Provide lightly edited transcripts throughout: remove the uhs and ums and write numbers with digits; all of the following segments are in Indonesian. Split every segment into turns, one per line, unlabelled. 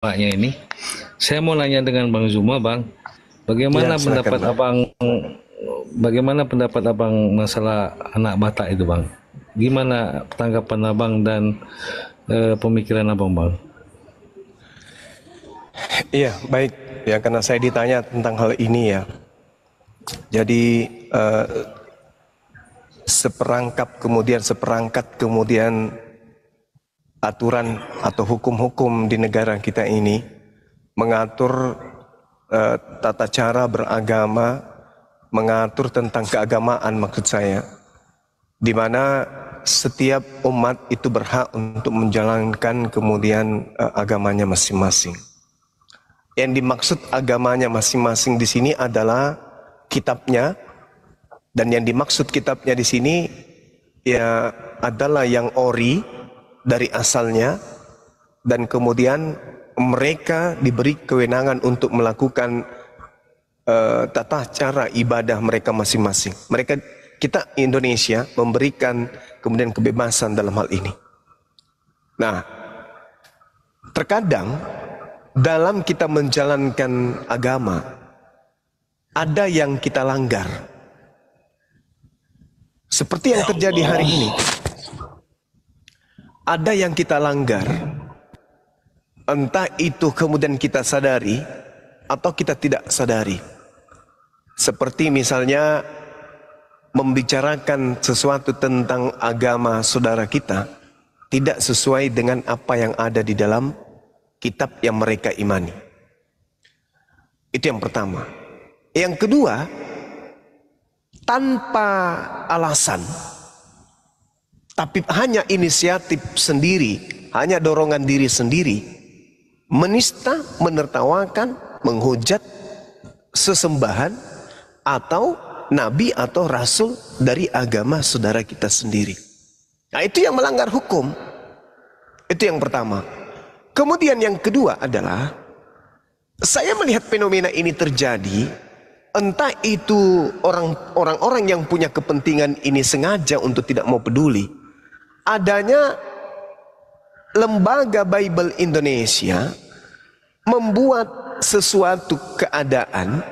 Paknya ini, saya mau nanya dengan Bang Zuma, Bang.
Ya,
Bagaimana
silakan
pendapat
Bang.
Abang masalah anak Batak itu, Bang? Gimana tanggapan Abang dan pemikiran Abang, Bang?
Iya, baik. Ya, karena saya ditanya tentang hal ini ya. Jadi eh, seperangkat kemudian aturan atau hukum-hukum di negara kita ini mengatur tata cara beragama, mengatur tentang keagamaan maksud saya, di mana setiap umat itu berhak untuk menjalankan kemudian agamanya masing-masing. Yang dimaksud agamanya masing-masing di sini adalah kitabnya, dan yang dimaksud kitabnya di sini ya adalah yang ori dari asalnya, dan kemudian mereka diberi kewenangan untuk melakukan tata cara ibadah mereka masing-masing. Kita Indonesia memberikan kemudian kebebasan dalam hal ini. Nah, terkadang dalam kita menjalankan agama ada yang kita langgar. Seperti yang terjadi hari ini. Ada yang kita langgar. Entah itu kemudian kita sadari atau kita tidak sadari. Seperti misalnya membicarakan sesuatu tentang agama saudara kita tidak sesuai dengan apa yang ada di dalam kitab yang mereka imani. Itu yang pertama. Yang kedua, tanpa alasan, tapi hanya inisiatif sendiri, hanya dorongan diri sendiri, menista, menertawakan, menghujat sesembahan atau nabi atau rasul dari agama saudara kita sendiri. Nah, itu yang melanggar hukum. Itu yang pertama. Kemudian yang kedua adalah, saya melihat fenomena ini terjadi, entah itu orang-orang yang punya kepentingan ini sengaja untuk tidak mau peduli. Adanya lembaga Bible Indonesia membuat sesuatu keadaan,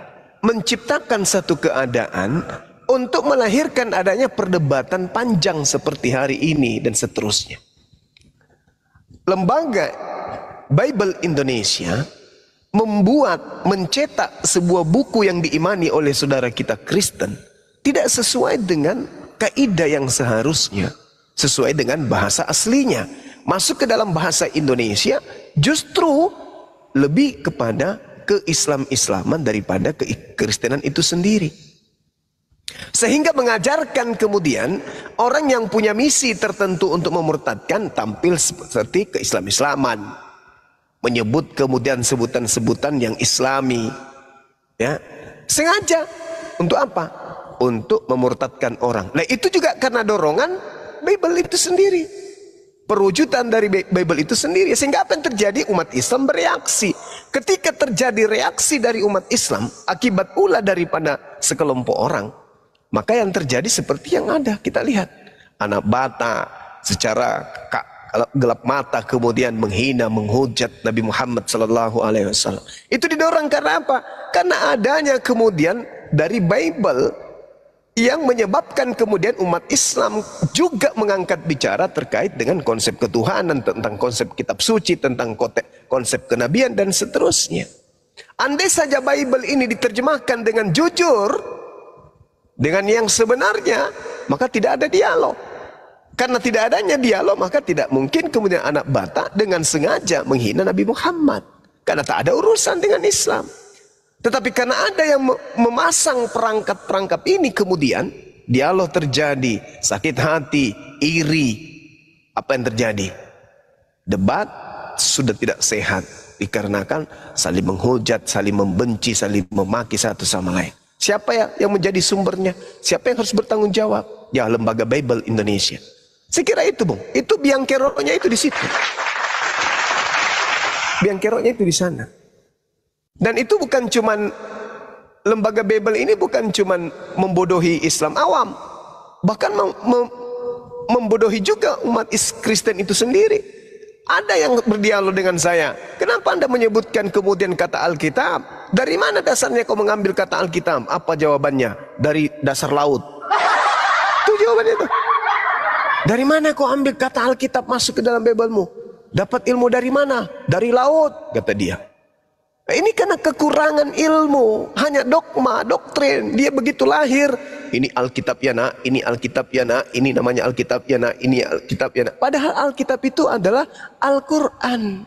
menciptakan satu keadaan untuk melahirkan adanya perdebatan panjang seperti hari ini dan seterusnya. Lembaga Bible Indonesia mencetak sebuah buku yang diimani oleh saudara kita Kristen tidak sesuai dengan kaidah yang seharusnya, sesuai dengan bahasa aslinya. Masuk ke dalam bahasa Indonesia justru lebih kepada keislam-islaman daripada kekristenan itu sendiri. Sehingga mengajarkan kemudian orang yang punya misi tertentu untuk memurtadkan tampil seperti keislam-islaman, menyebut kemudian sebutan-sebutan yang islami, ya, sengaja untuk apa? Untuk memurtadkan orang. Nah, itu juga karena dorongan Bible itu sendiri, perwujudan dari Bible itu sendiri. Sehingga apa yang terjadi? Umat Islam bereaksi. Ketika terjadi reaksi dari umat Islam akibat ulah daripada sekelompok orang, maka yang terjadi seperti yang ada kita lihat. Anak Batak secara gelap mata kemudian menghina, menghujat Nabi Muhammad SAW. Itu didorong karena apa? Karena adanya kemudian dari Bible yang menyebabkan kemudian umat Islam juga mengangkat bicara terkait dengan konsep ketuhanan, tentang konsep kitab suci, tentang konsep kenabian dan seterusnya. Andai saja Bible ini diterjemahkan dengan jujur, dengan yang sebenarnya, maka tidak ada dialog. Karena tidak adanya dialog, maka tidak mungkin kemudian anak Batak dengan sengaja menghina Nabi Muhammad. Karena tak ada urusan dengan Islam. Tetapi karena ada yang memasang perangkap-perangkap ini, kemudian dialog terjadi, sakit hati, iri. Apa yang terjadi? Debat sudah tidak sehat. Dikarenakan saling menghujat, saling membenci, saling memaki satu sama lain. Siapa yang menjadi sumbernya? Siapa yang harus bertanggung jawab? Ya, lembaga Bible Indonesia. Saya kira itu, Bung. Itu biang keroknya itu di situ. Biang keroknya itu di sana. Dan itu bukan cuman, lembaga Bible ini bukan cuman membodohi Islam awam, bahkan membodohi juga umat Kristen itu sendiri. Ada yang berdialog dengan saya. Kenapa Anda menyebutkan kemudian kata Alkitab? Dari mana dasarnya kau mengambil kata Alkitab? Apa jawabannya? Dari dasar laut. Itu jawabannya itu. Dari mana kau ambil kata Alkitab masuk ke dalam Bibelmu? Dapat ilmu dari mana? Dari laut, kata dia. Ini karena kekurangan ilmu, hanya dogma, doktrin. Dia begitu lahir, ini Alkitab ya nak, ini Alkitab ya nak, ini namanya Alkitab ya nak, ini Alkitab ya nak. Padahal Alkitab itu adalah Al-Quran.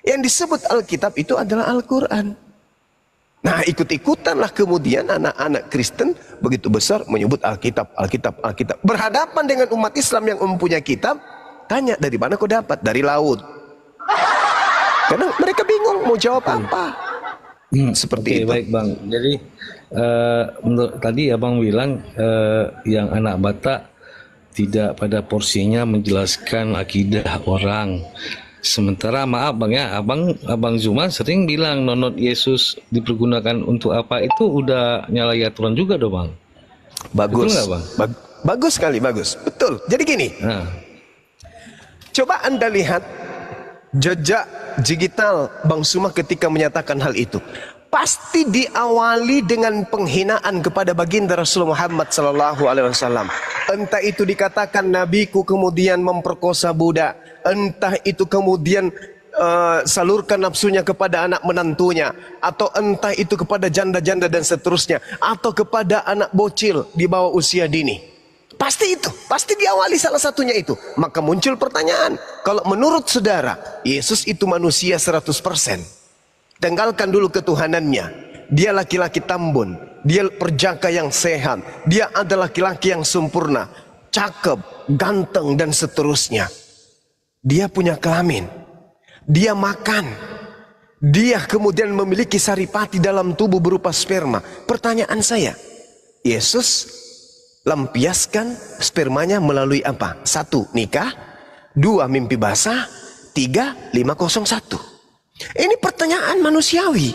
Yang disebut Alkitab itu adalah Al-Quran. Nah, ikut-ikutanlah kemudian anak-anak Kristen begitu besar menyebut Alkitab, Alkitab, Alkitab. Berhadapan dengan umat Islam yang mempunyai kitab, tanya dari mana kau dapat? Dari laut. Karena mereka bingung mau jawab apa. Seperti itu.
Baik Bang. Jadi menurut tadi Abang bilang yang anak Batak tidak pada porsinya menjelaskan akidah orang. Sementara maaf Bang ya, Abang Zuma sering bilang nonot Yesus dipergunakan untuk apa, itu udah nyalahi aturan juga dong Bang.
Bagus.
Betul nggak, Bang?
Bagus sekali, bagus. Betul. Jadi gini.
Nah.
Coba Anda lihat jejak digital Bang Zuma ketika menyatakan hal itu. Pasti diawali dengan penghinaan kepada baginda Rasul Muhammad SAW. Entah itu dikatakan nabiku kemudian memperkosa budak, entah itu kemudian salurkan nafsunya kepada anak menantunya, atau entah itu kepada janda-janda dan seterusnya, atau kepada anak bocil di bawah usia dini. Pasti itu, pasti diawali salah satunya itu. Maka muncul pertanyaan, kalau menurut saudara Yesus itu manusia 100%, tinggalkan dulu ketuhanannya, dia laki-laki tambun, dia perjaka yang sehat, dia adalah laki-laki yang sempurna, cakep, ganteng dan seterusnya. Dia punya kelamin, dia makan, dia kemudian memiliki saripati dalam tubuh berupa sperma. Pertanyaan saya, Yesus lampiaskan spermanya melalui apa? 1. Nikah, 2. Mimpi basah, 3. 501. Ini pertanyaan manusiawi.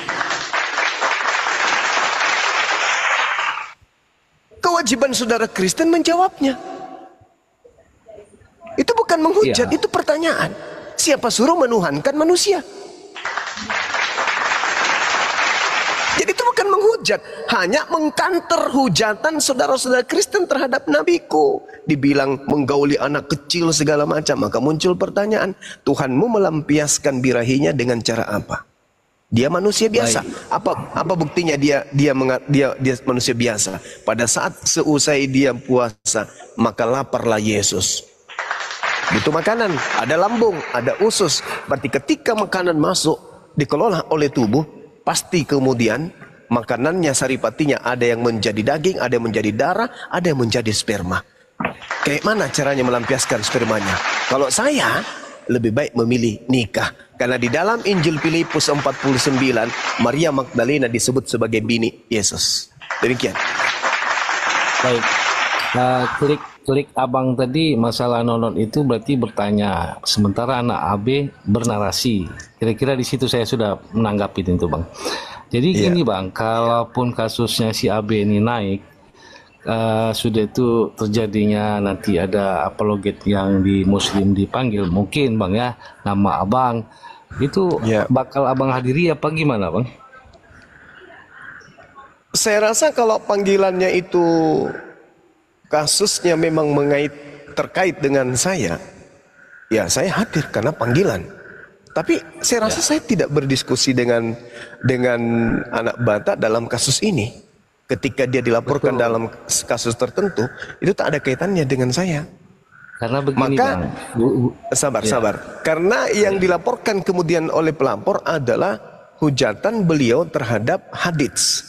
Kewajiban saudara Kristen menjawabnya. Itu bukan menghujat, itu pertanyaan. Siapa suruh menuhankan manusia? Jadi itu bukan menghujat, hanya mengkanter hujatan saudara-saudara Kristen terhadap nabiku. Dibilang menggauli anak kecil segala macam, maka muncul pertanyaan, Tuhanmu melampiaskan birahinya dengan cara apa? Dia manusia biasa. Apa buktinya dia manusia biasa? Pada saat seusai dia puasa, maka laparlah Yesus. Butuh makanan, ada lambung, ada usus. Berarti ketika makanan masuk dikelola oleh tubuh, pasti kemudian makanannya, saripatinya ada yang menjadi daging, ada yang menjadi darah, ada yang menjadi sperma. Kayak mana caranya melampiaskan spermanya? Kalau saya lebih baik memilih nikah, karena di dalam Injil Filipus 49 Maria Magdalena disebut sebagai bini Yesus. Demikian.
Baik. Nah, klik Abang tadi masalah nonot itu berarti bertanya, sementara anak AB bernarasi. Kira-kira di situ saya sudah menanggapi itu Bang. Jadi gini Bang, kalaupun kasusnya si AB ini naik, sudah itu terjadinya nanti ada apologet yang di Muslim dipanggil, mungkin Bang ya, nama Abang itu bakal Abang hadiri apa gimana Bang?
Saya rasa kalau panggilannya itu kasusnya memang terkait dengan saya, ya saya hadir karena panggilan. Tapi saya rasa saya tidak berdiskusi dengan anak Batak dalam kasus ini. Ketika dia dilaporkan dalam kasus tertentu, itu tak ada kaitannya dengan saya.
Karena begini
Maka,
Bang.
Sabar. Karena yang dilaporkan kemudian oleh pelapor adalah hujatan beliau terhadap hadits.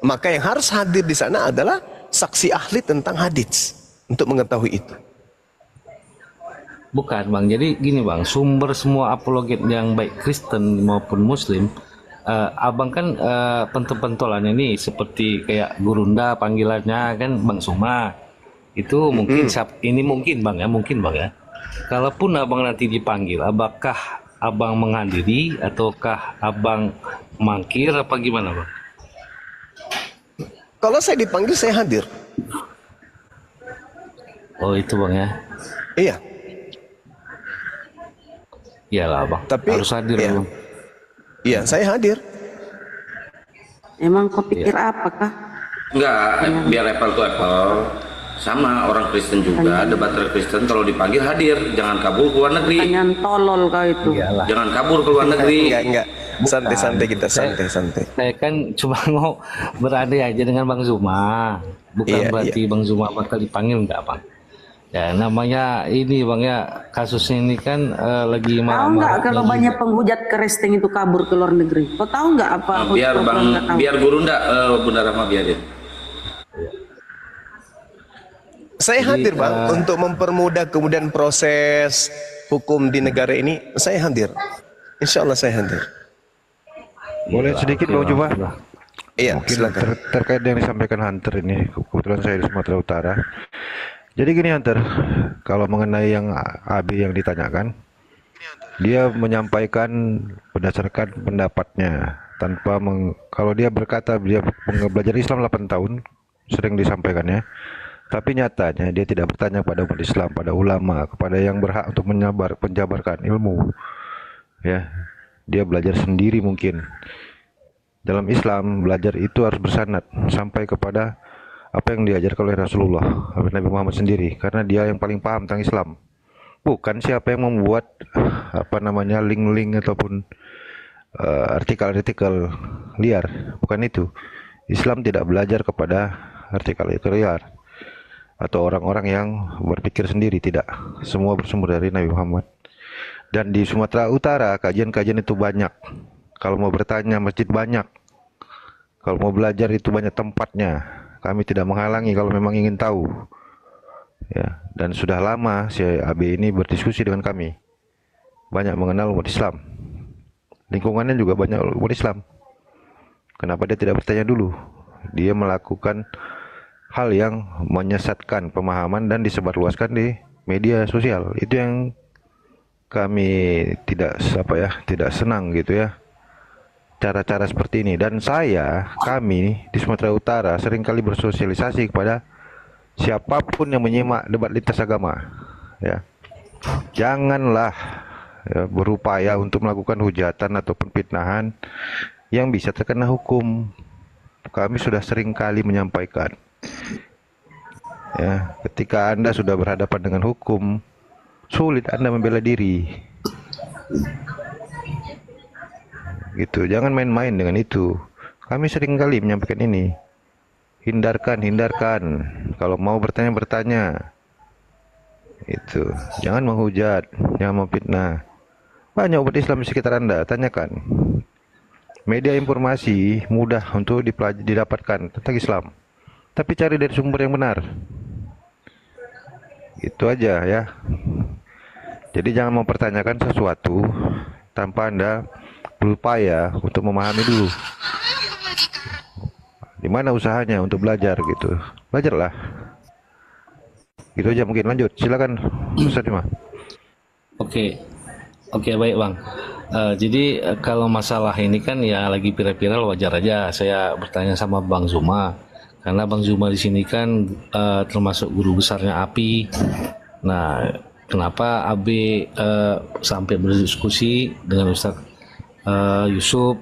Maka yang harus hadir di sana adalah saksi ahli tentang hadits untuk mengetahui itu.
Bukan Bang, jadi gini Bang, sumber semua apologet yang baik Kristen maupun Muslim, Abang kan pentolannya nih seperti kayak Gurunda panggilannya kan Bang Zuma. Itu mungkin ini mungkin Bang ya. Kalaupun Abang nanti dipanggil, apakah Abang menghadiri ataukah Abang mangkir apa gimana Bang?
Kalau saya dipanggil saya hadir.
Oh itu Bang ya.
Iya.
Iyalah bang,
Tapi
harus hadir
ya,
bang.
iya saya hadir.
Emang kau pikir apakah?
Enggak, biar apple to apple. Sama orang Kristen juga, debater Kristen kalau dipanggil hadir, jangan kabur ke luar negeri.
Pertanyaan tolol kau itu.
Iyalah.
Jangan kabur ke luar negeri.
Enggak. Santai-santai kita, santai-santai.
Saya kan cuma mau berandai aja dengan Bang Zuma. Bukan
Iya,
berarti Bang Zuma bakal dipanggil enggak bang. Ya namanya ini bang ya, kasusnya ini kan lagi
Tahu nggak
marah-marah.
kalau banyak penghujat Kristen itu kabur ke luar negeri? Kau tahu nggak apa?
Biar
kau nggak tahu?
biar guru ndak, Bunda Rahma biarin.
Saya hadir bang untuk mempermudah kemudian proses hukum di negara ini. Saya hadir. Insya Allah saya hadir.
Boleh sedikit Bang Juma?
Iya,
Mungkin
silakan.
terkait yang disampaikan Hunter ini, kebetulan saya di Sumatera Utara. Jadi gini Hunter, kalau mengenai yang AB yang ditanyakan, dia menyampaikan berdasarkan pendapatnya tanpa kalau dia berkata dia belajar Islam 8 tahun, sering disampaikannya, tapi nyatanya dia tidak bertanya pada umat Islam, pada ulama, kepada yang berhak untuk menjabarkan ilmu. Ya, dia belajar sendiri mungkin. Dalam Islam, belajar itu harus bersanad sampai kepada apa yang diajarkan oleh Rasulullah, Nabi Muhammad sendiri, karena dia yang paling paham tentang Islam. Bukan siapa yang membuat link-link ataupun artikel-artikel liar, bukan itu. Islam tidak belajar kepada artikel-artikel liar atau orang-orang yang berpikir sendiri, tidak. Semua bersumber dari Nabi Muhammad. Dan di Sumatera Utara kajian-kajian itu banyak. Kalau mau bertanya masjid banyak. Kalau mau belajar itu banyak tempatnya. Kami tidak menghalangi kalau memang ingin tahu. Ya, dan sudah lama si AB ini berdiskusi dengan kami. Banyak mengenal umat Islam. Lingkungannya juga banyak umat Islam. Kenapa dia tidak bertanya dulu? Dia melakukan hal yang menyesatkan pemahaman dan disebarluaskan di media sosial. Itu yang kami tidak senang gitu ya. Cara-cara seperti ini, dan kami di Sumatera Utara seringkali bersosialisasi kepada siapapun yang menyimak debat lintas agama, ya, janganlah berupaya untuk melakukan hujatan atau fitnahan yang bisa terkena hukum. Kami sudah seringkali menyampaikan, ya, ketika Anda sudah berhadapan dengan hukum, sulit Anda membela diri. Gitu, jangan main-main dengan itu. Kami sering kali menyampaikan ini. Hindarkan. Kalau mau bertanya. Itu, jangan menghujat, jangan memfitnah. Banyak umat Islam di sekitar Anda, tanyakan. Media informasi mudah untuk didapatkan tentang Islam. Tapi cari dari sumber yang benar. Itu aja ya. Jadi jangan mempertanyakan sesuatu tanpa Anda berupaya untuk memahami dulu. Di mana usahanya untuk belajar gitu. Belajarlah. Gitu aja mungkin. Lanjut. Silakan Ustaz Juma.
Oke, baik bang. Jadi kalau masalah ini kan ya lagi viral-viral, wajar aja saya bertanya sama Bang Zuma, karena Bang Zuma di sini kan termasuk guru besarnya API. Nah, kenapa AB sampai berdiskusi dengan Ustadz Yusuf,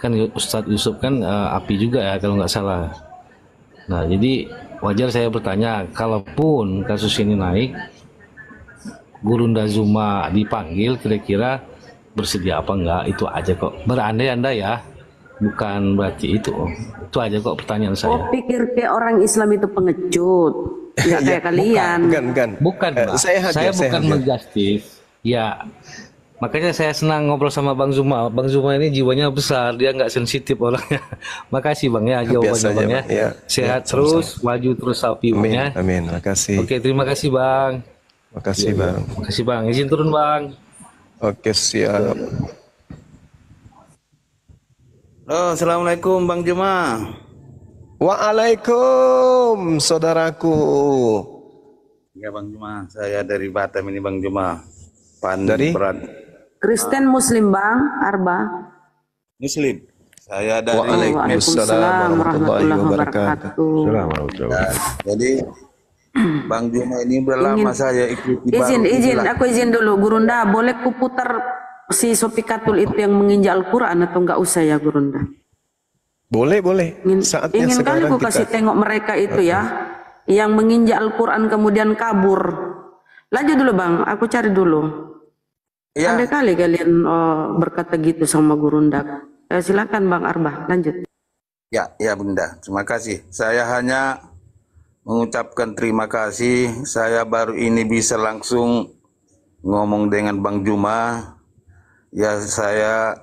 kan Ustadz Yusuf kan API juga ya kalau nggak salah. Nah, jadi wajar saya bertanya, kalaupun kasus ini naik, Gurunda Zuma dipanggil, kira-kira bersedia apa enggak? Itu aja kok. Berandai-andai ya, bukan berarti itu. Itu aja kok pertanyaan saya.
Oh, pikir kayak orang Islam itu pengecut, nggak kayak kalian.
Bukan.
Mbak. Saya bukan menjustis. Ya, makanya saya senang ngobrol sama Bang Zuma. Bang Zuma ini jiwanya besar, dia nggak sensitif orangnya. Makasih Bang ya jawabannya Bang ya. Sehat terus, maju terus sapi Bang ya.
Amin. Makasih.
Oke, terima kasih Bang.
Makasih Bang.
Makasih Bang. Izin turun Bang.
Oke, siap.
Halo, assalamualaikum Bang Juma.
Waalaikum saudaraku.
Ya Bang Juma, saya dari Batam ini Bang Juma.
Dari?
Kristen Muslim Bang, Arba.
Muslim. Saya dari
Waalaikumsalam warahmatullahi wabarakatuh.
Assalamualaikum.
Jadi Bang Juma ini udah lama saya ikuti
Izin, aku izin dulu, Gurunda. Boleh kuputar si Sopi Katul itu yang menginjak Al-Quran atau enggak usah ya, Gurunda?
Boleh, boleh. Saatnya
Ingin kali
sekarang
aku kasih
kita.
tengok mereka itu ya, yang menginjak Al-Quran kemudian kabur. Lanjut dulu Bang, aku cari dulu.
Ya,
Andai kali kalian berkata gitu sama Gurunda. Silakan Bang Arbah, lanjut.
ya Bunda. Terima kasih. Saya hanya mengucapkan terima kasih. Saya baru ini bisa langsung ngomong dengan Bang Juma. Ya, saya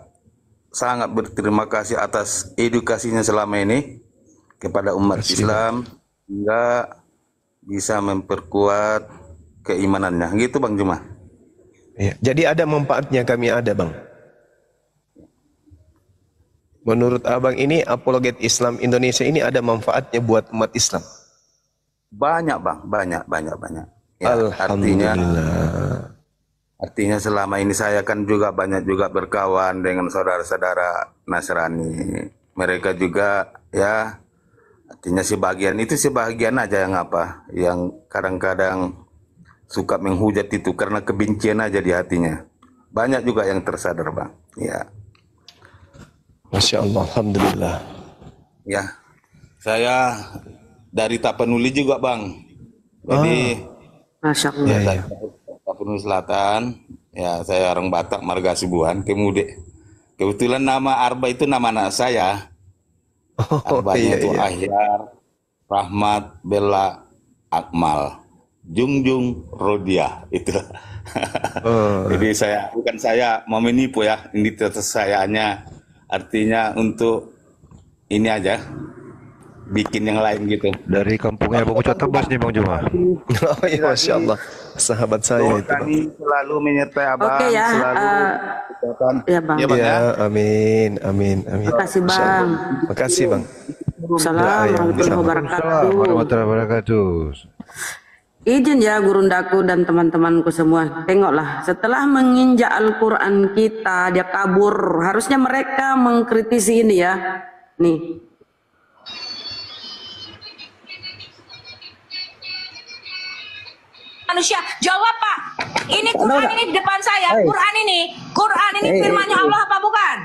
sangat berterima kasih atas edukasinya selama ini kepada umat Islam hingga bisa memperkuat keimanannya. Gitu Bang Juma.
Ya, jadi ada manfaatnya kami ada, Bang. Menurut Abang ini apologet Islam Indonesia ini ada manfaatnya buat umat Islam.
Banyak Bang, banyak. Ya,
Alhamdulillah.
artinya selama ini saya kan juga banyak juga berkawan dengan saudara-saudara Nasrani. Mereka juga ya artinya sebagian aja yang apa, yang kadang-kadang suka menghujat itu karena kebencian aja di hatinya. Banyak juga yang tersadar Bang. Ya.
Masya Allah, Alhamdulillah.
Ya, saya dari Tapanuli juga Bang. Jadi
Masya Allah.
Ya.
Tapanuli Selatan. Ya, saya orang Batak, Marga Subuhan, Kebetulan nama Arba itu nama anak saya. Arbanya itu Ahyar, Rahmat, Bella, Akmal, Jungjung, Rodia. Itu. Jadi bukan saya mau menipu ya. Ini tetes saya hanya artinya untuk ini aja, bikin yang lain gitu.
Dari kampungnya Bang Ucap Tebas nih Bang Juma.
Oh, ya, Masya Allah. Sahabat saya itu, Bang.
Kami selalu menyertai Abang.
Oke ya,
selalu
ya Bang.
Ya, Bang,
Ya, amin.
Terima kasih Bang.
Makasih, Bang.
Assalamualaikum warahmatullahi
Warahmatullahi wabarakatuh.
Izin ya Gurundaku dan teman-temanku semua. Tengoklah, setelah menginjak Al-Quran kita, dia kabur. Harusnya mereka mengkritisi ini ya. Nih.
Manusia, jawab Pak. Ini Quran ini di depan saya. Quran ini firman-Nya Allah apa bukan?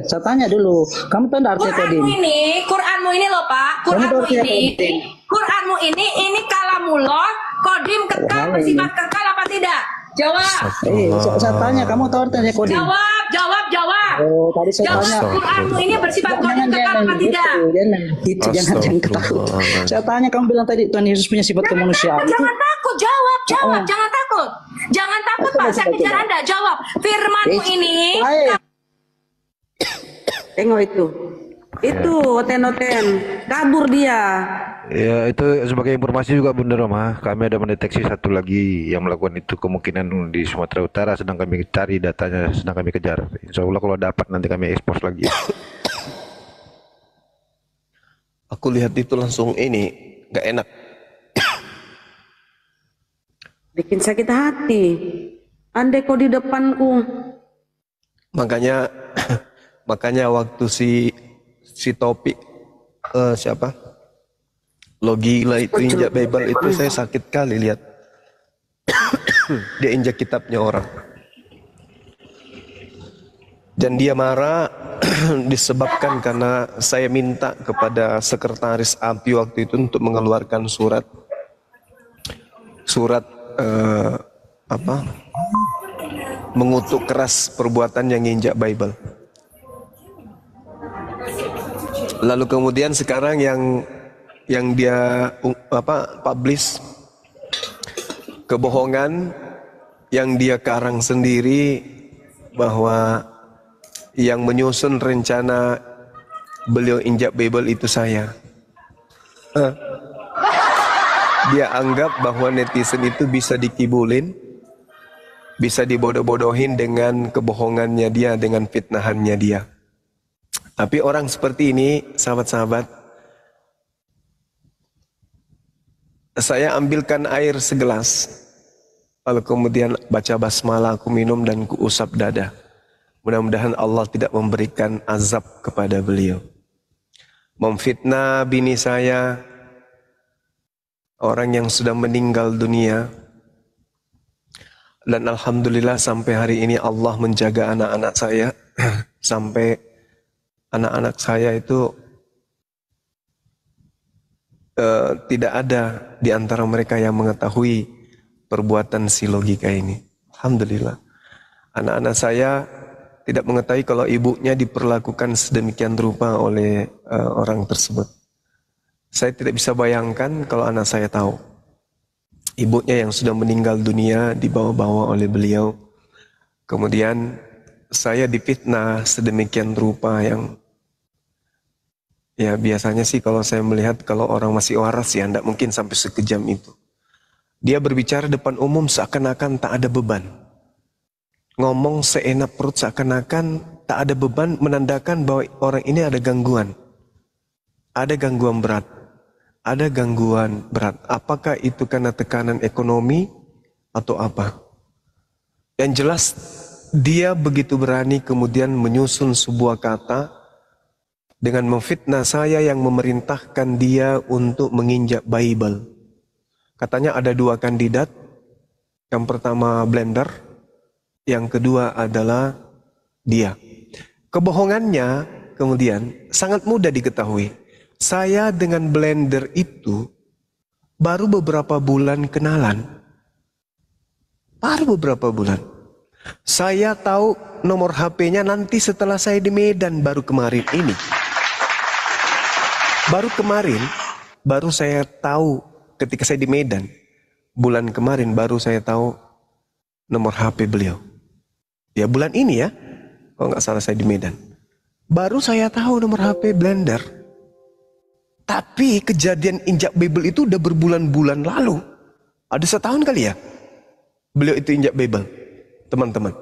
Saya tanya dulu, kamu tahu arti kodim?
Quranmu ini loh Pak. Quranmu ini kalamullah, kodim kekal, bersifat kekal apa tidak? Jawab.
Saya tanya, kamu tahu artinya kodim?
Jawab.
Oh, tadi saya tanya.
Quranmu ini bersifat kodim kekal apa tidak?
Itu jangan takut. Saya tanya, kamu bilang tadi Tuhan Yesus punya sifat kemanusiaan.
Jangan takut, jawab, jangan takut. Jangan takut Pak, saya bicara Anda, jawab. Firmanmu ini
Tengok itu oten-oten kabur dia.
Ya, itu sebagai informasi juga Bunda Roma, kami ada mendeteksi satu lagi yang melakukan itu, kemungkinan di Sumatera Utara, sedang kami cari datanya, sedang kami kejar. Insya Allah kalau dapat nanti kami expose lagi.
Aku lihat itu langsung ini nggak enak.
Bikin sakit hati. Andai kau di depanku.
Makanya waktu si Topik siapa? Logila itu injak Bible itu saya sakit kali lihat. Dia injak kitabnya orang. Dan dia marah disebabkan karena saya minta kepada sekretaris API waktu itu untuk mengeluarkan surat mengutuk keras perbuatan yang injak Bible. Lalu kemudian sekarang yang dia publish kebohongan yang dia karang sendiri bahwa yang menyusun rencana beliau injak Bible itu saya. Dia anggap bahwa netizen itu bisa dikibulin, bisa dibodoh-bodohin dengan kebohongannya dia, dengan fitnahannya dia. Tapi orang seperti ini, sahabat-sahabat, saya ambilkan air segelas, lalu kemudian baca basmalah, aku minum dan kuusap dada. Mudah-mudahan Allah tidak memberikan azab kepada beliau. Memfitnah bini saya, orang yang sudah meninggal dunia. Dan alhamdulillah sampai hari ini Allah menjaga anak-anak saya. Sampai anak-anak saya itu tidak ada di antara mereka yang mengetahui perbuatan si logika ini. Alhamdulillah. Anak-anak saya tidak mengetahui kalau ibunya diperlakukan sedemikian rupa oleh orang tersebut. Saya tidak bisa bayangkan kalau anak saya tahu. Ibunya yang sudah meninggal dunia dibawa-bawa oleh beliau. Kemudian saya difitnah sedemikian rupa yang ya biasanya sih kalau saya melihat kalau orang masih waras ya tidak mungkin sampai sekejam itu. Dia berbicara depan umum seakan-akan tak ada beban. Ngomong seenak perut seakan-akan tak ada beban, menandakan bahwa orang ini ada gangguan. Ada gangguan berat. Ada gangguan berat. Apakah itu karena tekanan ekonomi atau apa? Yang jelas dia begitu berani kemudian menyusun sebuah kata dengan memfitnah saya yang memerintahkan dia untuk menginjak Bible. Katanya ada 2 kandidat. Yang pertama Blender, yang kedua adalah dia. Kebohongannya kemudian sangat mudah diketahui. Saya dengan Blender itu baru beberapa bulan kenalan. Baru beberapa bulan. Saya tahu nomor HP-nya nanti setelah saya di Medan baru kemarin ini. Baru kemarin, baru saya tahu ketika saya di Medan. Bulan kemarin baru saya tahu nomor HP beliau. Ya bulan ini ya, kalau nggak salah saya di Medan. Baru saya tahu nomor HP Blender. Tapi kejadian injak Bible itu udah berbulan-bulan lalu. Ada setahun kali ya, beliau itu injak Bible, teman-teman.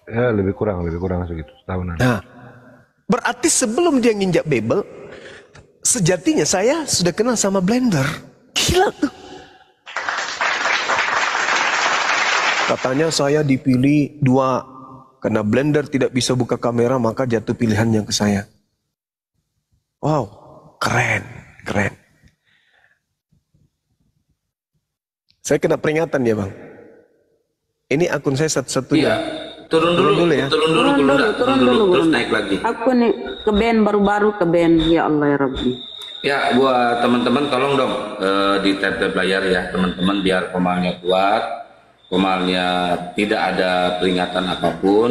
Ya lebih kurang segitu, setahunan.
Nah, berarti sebelum dia nginjak Bible, sejatinya saya sudah kenal sama Blender. Gila tuh. Katanya saya dipilih 2. Karena Blender tidak bisa buka kamera, maka jatuh pilihannya ke saya. Wow, keren. Saya kena peringatan ya bang. Ini akun saya satu-satunya.
Iya, turun dulu ya. Turun dulu, terus naik lagi.
Aku nih ke band baru-baru ke band, ya Allah ya Rabbi.
Ya, buat teman-teman tolong dong di tab layar ya teman-teman biar komalnya kuat, komalnya tidak ada peringatan apapun.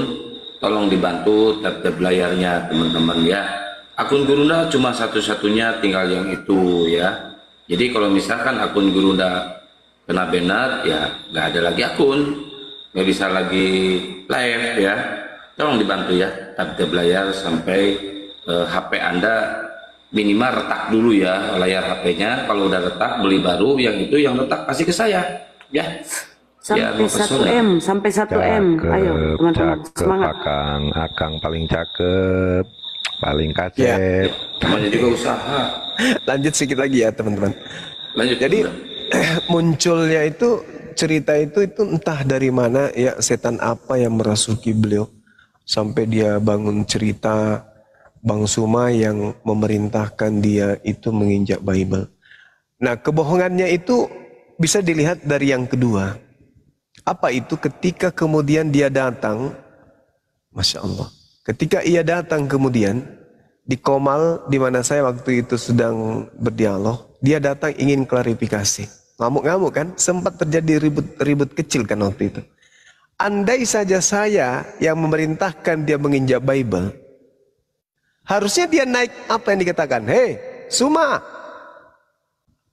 Tolong dibantu tab layarnya teman-teman ya. Akun Gurunda cuma satu-satunya, tinggal yang itu ya. Jadi kalau misalkan akun Gurunda kena banned ya nggak ada lagi akun, nggak bisa lagi live ya. Tolong dibantu ya tab layar sampai HP Anda minimal retak dulu ya layar HP-nya. Kalau udah retak beli baru, yang itu yang retak kasih ke saya ya.
Sampai 1M, sampai 1M. Ayo teman-teman semangat.
Akang paling cakep, paling kacep.
Namanya juga usaha.
Lanjut sedikit lagi ya teman-teman.
Lanjut.
Jadi munculnya itu cerita itu entah dari mana ya, setan apa yang merasuki beliau sampai dia bangun cerita Bang Suma yang memerintahkan dia itu menginjak Bible. Nah, kebohongannya itu bisa dilihat dari yang kedua. Apa itu? Ketika kemudian dia datang, Masya Allah. Ketika ia datang kemudian di Komal di mana saya waktu itu sedang berdialog, dia datang ingin klarifikasi. Ngamuk-ngamuk kan? Sempat terjadi ribut kecil kan waktu itu. Andai saja saya yang memerintahkan dia menginjak Bible, harusnya dia naik apa yang dikatakan, hei Suma,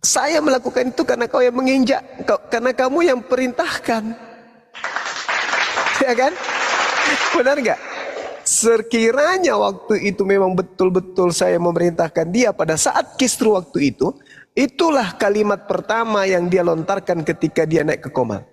saya melakukan itu karena kau yang menginjak, karena kamu yang perintahkan. Ya kan? Benar nggak? Sekiranya waktu itu memang betul-betul saya memerintahkan dia pada saat kisru waktu itu, itulah kalimat pertama yang dia lontarkan ketika dia naik ke Komal.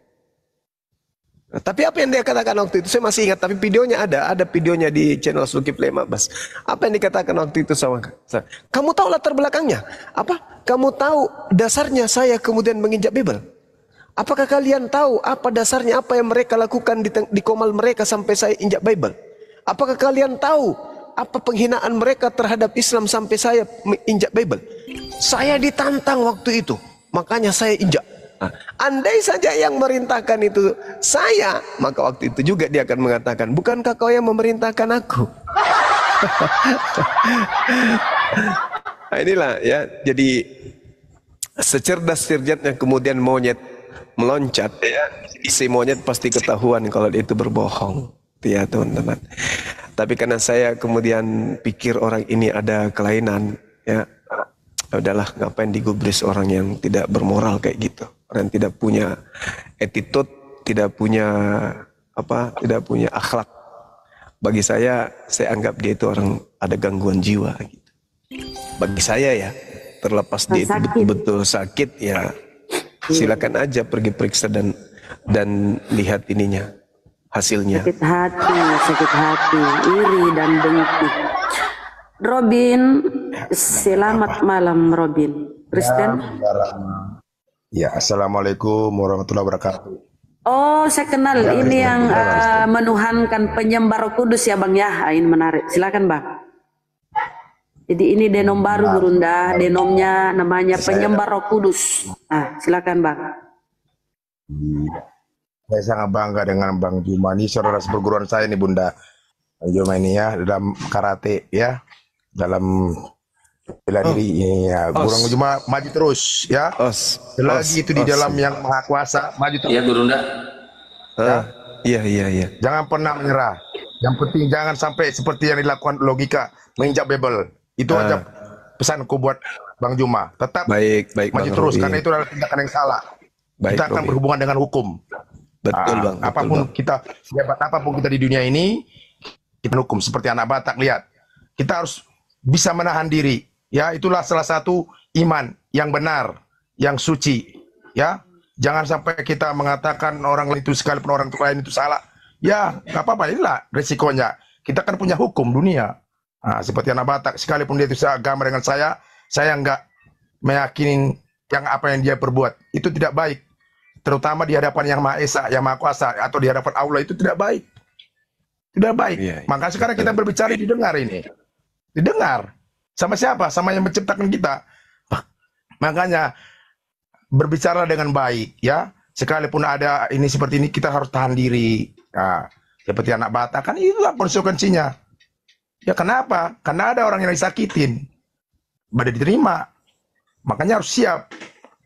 Nah, tapi apa yang dia katakan waktu itu saya masih ingat, tapi videonya ada videonya di channel Zulkifli Ma'bas. Apa yang dikatakan waktu itu sama saya? Kamu tahu latar belakangnya? Apa? Kamu tahu dasarnya saya kemudian menginjak Bible? Apakah kalian tahu apa dasarnya, apa yang mereka lakukan di Komal mereka sampai saya injak Bible? Apakah kalian tahu apa penghinaan mereka terhadap Islam sampai saya injak Bible? Saya ditantang waktu itu. makanya saya injak. Nah, andai saja yang merintahkan itu saya, maka waktu itu juga dia akan mengatakan, bukankah kau yang memerintahkan aku? Nah, inilah ya, jadi secerdas-cerdasnya kemudian monyet meloncat, ya, si monyet pasti ketahuan kalau itu berbohong, ya teman-teman. Tapi karena saya kemudian pikir orang ini ada kelainan, ya udahlah, ngapain digubris orang yang tidak bermoral kayak gitu, orang yang tidak punya attitude, tidak punya tidak punya akhlak. Bagi saya anggap dia itu orang ada gangguan jiwa gitu. Bagi saya ya, terlepas dia itu betul-betul sakit, ya silakan aja pergi periksa dan lihat ininya, hasilnya.
Sakit hati, iri dan dengki. Robin, selamat malam Robin. Kristen.
Ya, assalamualaikum warahmatullahi wabarakatuh.
Oh, saya kenal
Ya,
ini
Kristen,
yang
gimana,
menuhankan penyembah Roh Kudus ya Bang ya. Ini menarik. Silakan Bang. Jadi ini denom baru Gurunda, denomnya namanya penyembah Roh Kudus. Nah, silakan Bang.
Saya sangat bangga dengan Bang Juma, ini saudara seperguruan saya nih Bunda. Bang Juma ini ya, dalam karate ya, dalam bela diri ini ya. Bang Juma maju terus ya. Selagi itu di dalam yang maha kuasa, maju terus.
Iya Gurunda.
Iya.
Jangan pernah menyerah. Yang penting jangan sampai seperti yang dilakukan logika, menginjak bebel. Itu aja pesanku buat Bang Juma. Tetap
baik
maju
Bang
terus,
Robin.
karena itu adalah tindakan yang salah.
Baik,
Kita akan
Robin.
berhubungan dengan hukum.
Betul Bang. Betul,
Apapun
Bang.
kita, sehebat apapun kita di dunia ini, kita hukum. Seperti anak Batak, lihat. Kita harus bisa menahan diri. Ya, itulah salah satu iman yang benar, yang suci. Ya, jangan sampai kita mengatakan orang lain itu sekalipun orang lain itu salah. Ya, nggak apa-apa, inilah resikonya. Kita kan punya hukum dunia. Nah, seperti anak Batak, sekalipun dia itu seagama dengan saya nggak meyakini yang apa yang dia perbuat. Itu tidak baik. Terutama di hadapan yang Maha Esa, yang Maha Kuasa, atau di hadapan Allah, itu tidak baik. Tidak baik.
Iya,
Maka sekarang kita berbicara didengar ini. Didengar. Sama siapa? Sama yang menciptakan kita. Makanya berbicara dengan baik, ya. Sekalipun ada ini seperti ini, kita harus tahan diri. Nah, seperti anak Batak, kan itulah konsekuensinya. Ya kenapa? Karena ada orang yang disakitin. Pada diterima. Makanya harus siap.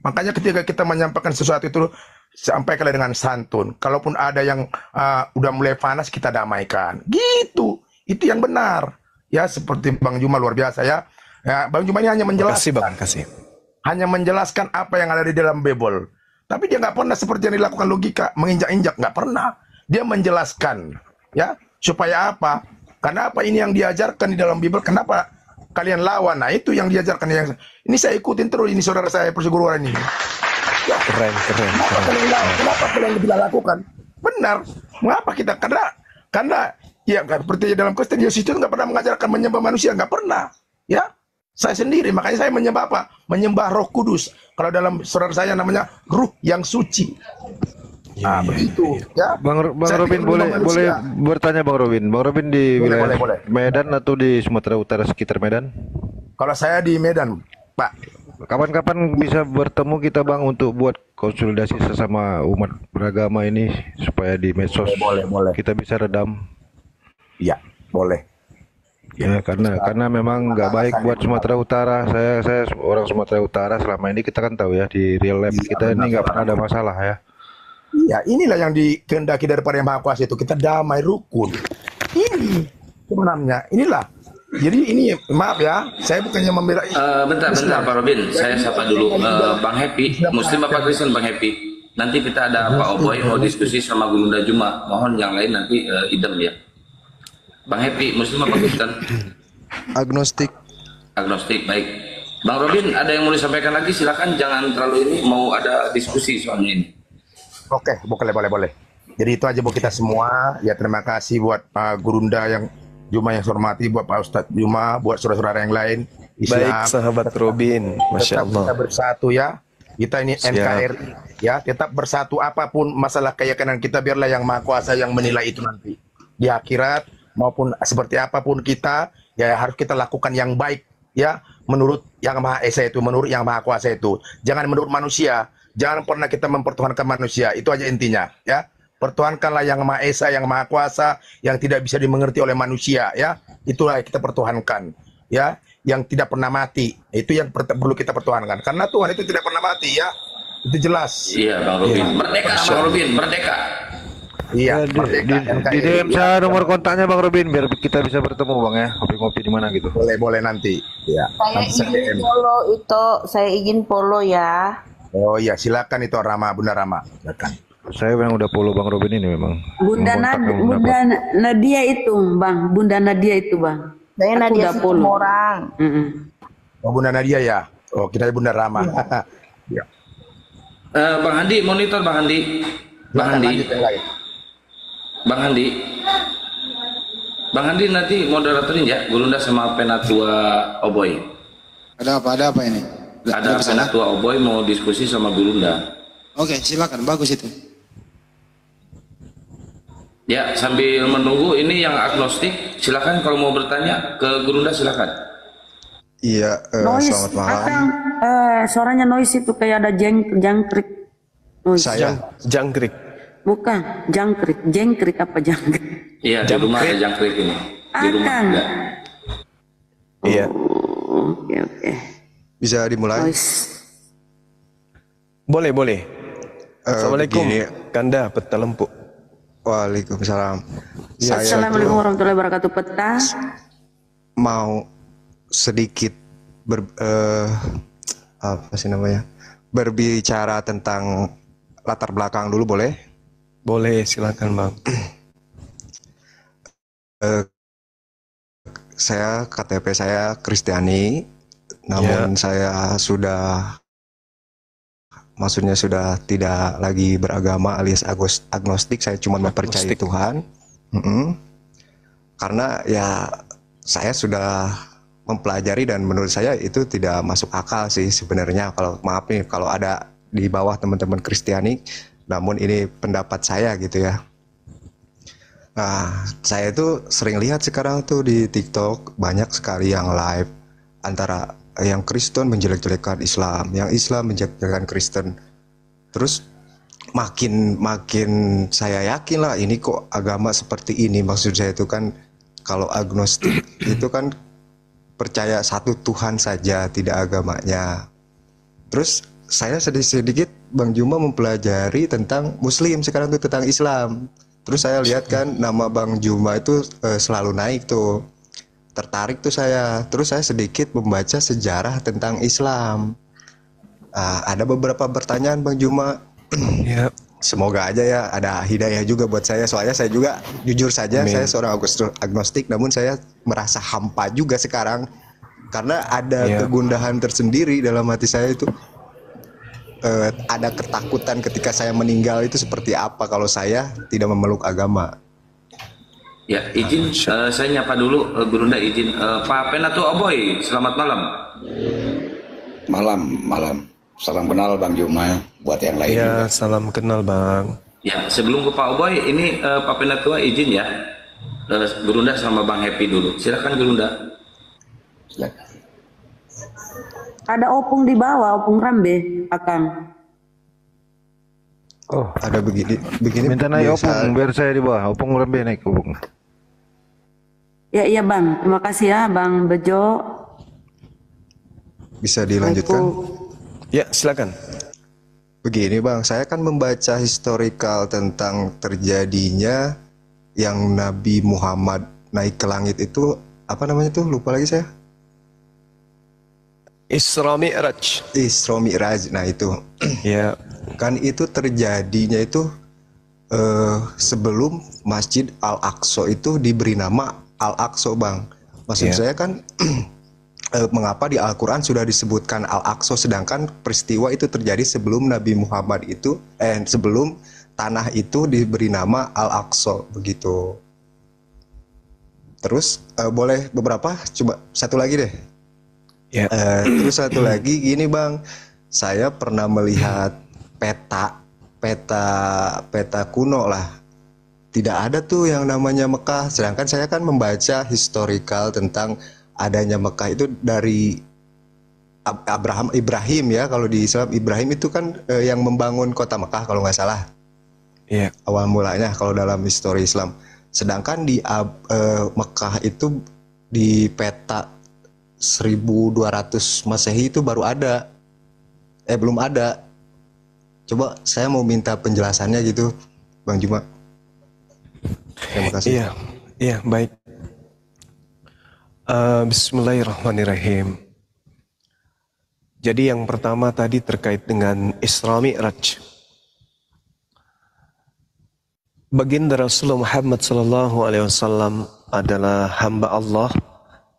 Makanya ketika kita menyampaikan sesuatu itu, sampaikan dengan santun. Kalaupun ada yang udah mulai panas, kita damaikan. Gitu. Itu yang benar. Ya, seperti Bang Juma luar biasa ya. Ya, Bang Juma ini hanya menjelaskan.
Bang, kasih.
Hanya menjelaskan apa yang ada di dalam Bible. Tapi dia nggak pernah seperti yang dilakukan logika, menginjak-injak, nggak pernah. Dia menjelaskan, ya, supaya apa? Karena apa ini yang diajarkan di dalam Bible? Kenapa kalian lawan? Nah, itu yang diajarkan. Yang ini saya ikutin terus. Ini saudara saya perseguruan ini. Ya,
Keren.
kenapa kalian tidak lakukan? Benar. Mengapa kita? Karena ya kan seperti dalam Kristen, Yesus itu nggak pernah mengajarkan menyembah manusia, nggak pernah. Ya, saya sendiri. Makanya saya menyembah apa? Menyembah Roh Kudus. Kalau dalam saudara saya namanya Ruh yang Suci. Nah, begitu. Ya.
Bang
Saya
Robin
pikir
boleh
manusia.
bertanya Bang Robin. Bang Robin di wilayah
boleh.
Medan atau di Sumatera Utara sekitar Medan?
Kalau saya di Medan, Pak.
Kapan-kapan bisa bertemu kita Bang untuk buat konsolidasi sesama umat beragama ini supaya di medsos
Boleh.
kita bisa redam.
Iya, boleh.
Ya, karena memang nggak baik buat Sumatera Utara. Saya orang Sumatera Utara, selama ini kita kan tahu ya di real life kita ini nggak pernah ada masalah ya.
Iya, inilah yang dikehendaki daripada Yang Maha Kuasa itu. Kita damai, rukun. Ini sebenarnya, inilah. Jadi ini, maaf ya, saya bukannya membela.
Bentar Pak Robin, saya sapa dulu Bang Happy, Muslim apa Kristen Bang Happy? Nanti kita ada Pak Oboy mau diskusi sama Gurunda Juma. Mohon yang lain nanti idem ya. Bang Happy, Muslim apa Kristen?
Agnostik.
Agnostik, baik. Bang Robin, ada yang mau disampaikan lagi? Silakan, jangan terlalu ini. Mau ada diskusi soalnya ini.
Oke, boleh. Jadi itu aja buat kita semua. Ya, terima kasih buat Gurunda yang Juma yang saya hormati, buat Pak Ustadz Juma, buat saudara-saudara yang lain. Islam.
Baik, sahabat Robin. Masya Allah.
Kita bersatu ya. Kita ini
Siap.
NKRI ya, tetap bersatu apapun masalah keyakinan kita, biarlah Yang Maha Kuasa yang menilai itu nanti. Di akhirat maupun seperti apapun kita, ya harus kita lakukan yang baik ya, menurut yang Maha Esa itu, menurut yang Maha Kuasa itu. Jangan menurut manusia. Jangan pernah kita mempertuhankan manusia. Itu aja intinya, ya. Pertuhankanlah yang Maha Esa, yang Maha Kuasa, yang tidak bisa dimengerti oleh manusia, ya. Itulah yang kita pertuhankan, ya. Yang tidak pernah mati. Itu yang perlu kita pertuhankan. Karena Tuhan itu tidak pernah mati, ya. Itu jelas.
Iya, Bang Robin. Merdeka, Bang Robin, merdeka.
Iya,
di DM saya nomor kontaknya Bang Robin biar kita bisa bertemu Bang ya, ngopi-ngopi di mana gitu.
Boleh nanti. Ya.
Saya izin follow itu, saya izin follow ya.
Oh iya, silakan itu Rama, Bunda Rama. Silakan.
Saya memang udah follow Bang Robin ini memang.
Bunda Nadia itu, Bang. Bunda Nadia itu, Bang.
Saya Nadia orang.
Oh, Bunda Nadia ya. Oh, kita Bunda Rama. Ya.
Bang Handi, monitor Bang Handi. Bang Handi. Bang Handi. Bang Handi nanti moderatorin ya, Gurunda sama Penatua Oboy.
Ada apa ini?
Ada Penatua Oboy mau diskusi sama Gurunda.
Oke, silakan, bagus itu.
Ya, sambil menunggu ini yang agnostik, silakan kalau mau bertanya ke Gurunda silakan.
Iya,
noise,
selamat malam.
Akang, suaranya noise itu kayak ada jangkrik. Noise.
Saya jangkrik.
Bukan, jangkrik apa jangkrik?
Iya, di rumah ada jangkrik ini. Di rumah ada.
Iya.
Oke.
Bisa dimulai?
Boleh. Assalamualaikum, Kanda Peta Lempu.
Waalaikumsalam.
Assalamualaikum warahmatullahi wabarakatuh. Peta.
Mau sedikit apa sih namanya? Berbicara tentang latar belakang dulu boleh?
Boleh, silakan Bang.
Saya KTP saya Kristiani, namun saya maksudnya sudah tidak lagi beragama alias agnostik. Saya cuma mempercayai Tuhan. Karena ya saya sudah mempelajari dan menurut saya itu tidak masuk akal sih sebenarnya. Kalau maaf nih kalau ada di bawah teman-teman Kristiani, namun ini pendapat saya gitu ya. Nah, saya itu sering lihat sekarang tuh di TikTok banyak sekali yang live antara yang Kristen menjelek-jelekan Islam, yang Islam menjelek-jelekan Kristen. Terus makin saya yakin lah ini kok agama seperti ini. Maksud saya itu kan kalau agnostik itu kan percaya satu Tuhan saja, tidak agamanya. Terus saya sedikit Bang Juma mempelajari tentang Muslim sekarang tuh, tentang Islam. Terus saya lihat kan nama Bang Juma itu selalu naik tuh. Tertarik tuh saya. Terus saya sedikit membaca sejarah tentang Islam. Ada beberapa pertanyaan Bang Juma.
Ya.
Semoga aja ya ada hidayah juga buat saya. Soalnya saya juga jujur saja saya seorang agnostik, namun saya merasa hampa juga sekarang. Karena ada kegundahan tersendiri dalam hati saya itu. Ada ketakutan ketika saya meninggal itu seperti apa kalau saya tidak memeluk agama.
Ya, izin saya nyapa dulu Gurunda, izin Pak Penatua Oboy, selamat malam.
Malam. Salam kenal Bang Juma buat yang lain.
Ya, salam kenal Bang.
Ya, sebelum ke Pak Oboy, ini Pak Penatua izin ya, Gurunda sama Bang Happy dulu. Silakan Gurunda.
Silakan.
Ada opung di bawah, opung rambe, Akang.
Oh, ada begini.
Minta naik opung biar saya di bawah. Opung rambe naik opung.
Iya Bang, terima kasih ya Bang Bejo.
Bisa dilanjutkan?
Ya, silakan.
Begini Bang, saya kan membaca historical tentang terjadinya yang Nabi Muhammad naik ke langit itu, apa namanya tuh? Lupa lagi saya.
Isra Mi'raj.
Nah itu.
Ya.
Kan itu terjadinya itu sebelum Masjid Al-Aqsa itu diberi nama Al-Aqsa Bang. Maksud saya kan mengapa di Al-Quran sudah disebutkan Al-Aqsa sedangkan peristiwa itu terjadi sebelum Nabi Muhammad itu sebelum tanah itu diberi nama Al-Aqsa begitu. Terus boleh beberapa, coba satu lagi deh. Terus satu lagi gini Bang, saya pernah melihat peta kuno lah. Tidak ada tuh yang namanya Mekah, sedangkan saya kan membaca historical tentang adanya Mekah itu dari Ibrahim ya, kalau di Islam Ibrahim itu kan yang membangun kota Mekah kalau nggak salah.
Iya.
Awal mulanya kalau dalam histori Islam. Sedangkan di Mekah itu di peta 1200 Masehi itu baru ada. Belum ada. Coba saya mau minta penjelasannya gitu, Bang Juma. Terima kasih.
Iya, baik. Bismillahirrahmanirrahim. Jadi yang pertama tadi terkait dengan Isra Mi'raj. Baginda Rasulullah Muhammad SAW adalah hamba Allah.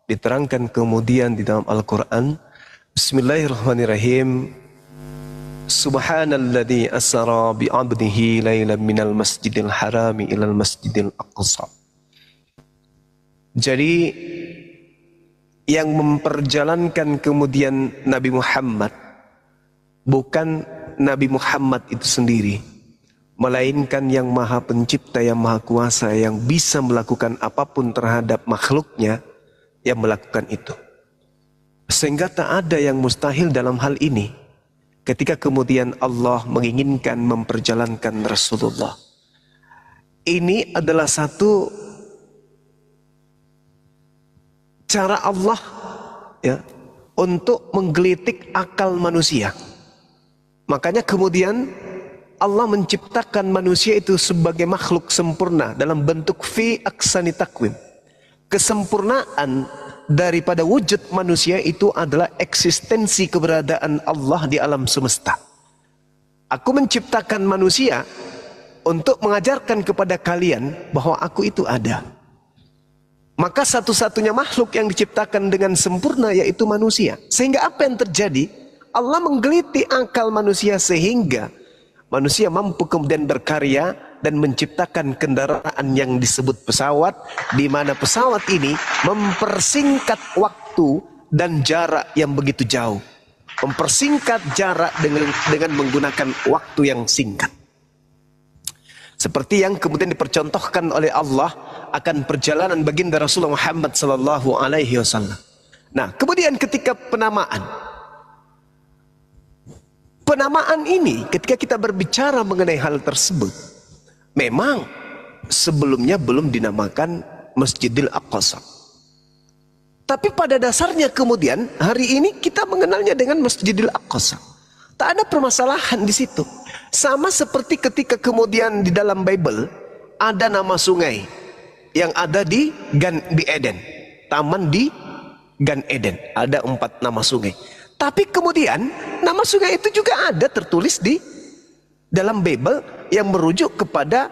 Diterangkan kemudian di dalam Al-Quran. Bismillahirrahmanirrahim. Subhanalladzi asra bi'abdihi laylan minal masjidil harami ilal masjidil aqsa. Jadi yang memperjalankan kemudian Nabi Muhammad bukan Nabi Muhammad itu sendiri, melainkan yang maha pencipta, yang maha kuasa, yang bisa melakukan apapun terhadap makhluknya, yang melakukan itu. Sehingga tak ada yang mustahil dalam hal ini ketika kemudian Allah menginginkan memperjalankan Rasulullah. Ini adalah satu cara Allah ya untuk menggelitik akal manusia. Makanya kemudian Allah menciptakan manusia itu sebagai makhluk sempurna dalam bentuk fi aksani takwim. Kesempurnaan daripada wujud manusia itu adalah eksistensi keberadaan Allah di alam semesta. Aku menciptakan manusia untuk mengajarkan kepada kalian bahwa aku itu ada. Maka satu-satunya makhluk yang diciptakan dengan sempurna yaitu manusia. Sehingga apa yang terjadi? Allah menggeliti akal manusia sehingga manusia mampu kemudian berkarya dan menciptakan kendaraan yang disebut pesawat, di mana pesawat ini mempersingkat waktu dan jarak yang begitu jauh. Mempersingkat jarak dengan menggunakan waktu yang singkat. Seperti yang kemudian dipercontohkan oleh Allah akan perjalanan baginda Rasulullah Muhammad sallallahu alaihi wasallam. Nah, kemudian ketika penamaan ini ketika kita berbicara mengenai hal tersebut, memang sebelumnya belum dinamakan Masjidil Aqsa. Tapi pada dasarnya kemudian hari ini kita mengenalnya dengan Masjidil Aqsa. Tak ada permasalahan di situ. Sama seperti ketika kemudian di dalam Bible ada nama sungai yang ada di Eden, taman di Gan Eden, ada 4 nama sungai. Tapi kemudian nama sungai itu juga ada tertulis di dalam Bible yang merujuk kepada